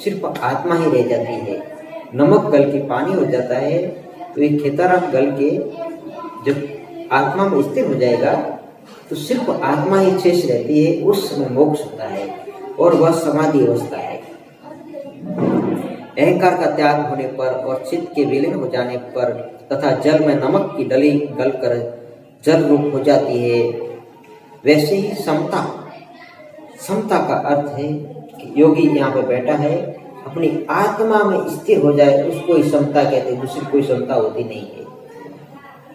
सिर्फ आत्मा ही रह जाती है। नमक गल के पानी हो जाता है। तो ये खेताराम गल के जब आत्मा में स्थिर हो जाएगा तो सिर्फ आत्मा ही शेष रहती है। उस समय मोक्ष होता है और वह समाधि अवस्था है। अहंकार का त्याग होने पर और चित्त के विलीन हो जाने पर तथा जल में नमक की डली गलकर जल रूप हो जाती है। वैसे ही समता का अर्थ है कि योगी यहाँ पर बैठा है, अपनी आत्मा में स्थिर हो जाए, उसको ही समता कहते हैं। दूसरी कोई समता होती नहीं है।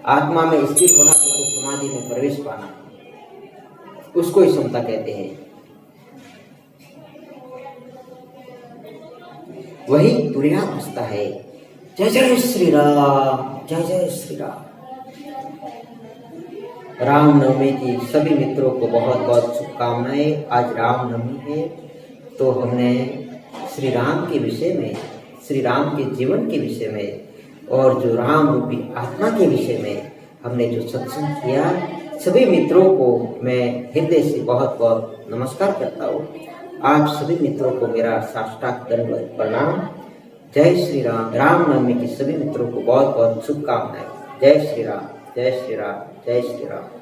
आत्मा में स्थिर होना तो समाधि में प्रवेश पाना, उसको ही समता कहते हैं। वही तुरीयावस्था है। जय जय श्री राम, जय जय श्री राम। रामनवमी की सभी मित्रों को बहुत बहुत शुभकामनाएं। आज रामनवमी है तो हमने श्री राम के विषय में, श्री राम के जीवन के विषय में और जो राम रूपी आत्मा के विषय में हमने जो सत्संग किया, सभी मित्रों को मैं हृदय से बहुत बहुत नमस्कार करता हूँ। आप सभी मित्रों को मेरा साष्टांग दंडवत प्रणाम। जय श्री राम। रामनवमी की सभी मित्रों को बहुत बहुत शुभकामनाएं। जय श्री राम, जय श्री राम, जय श्री राम।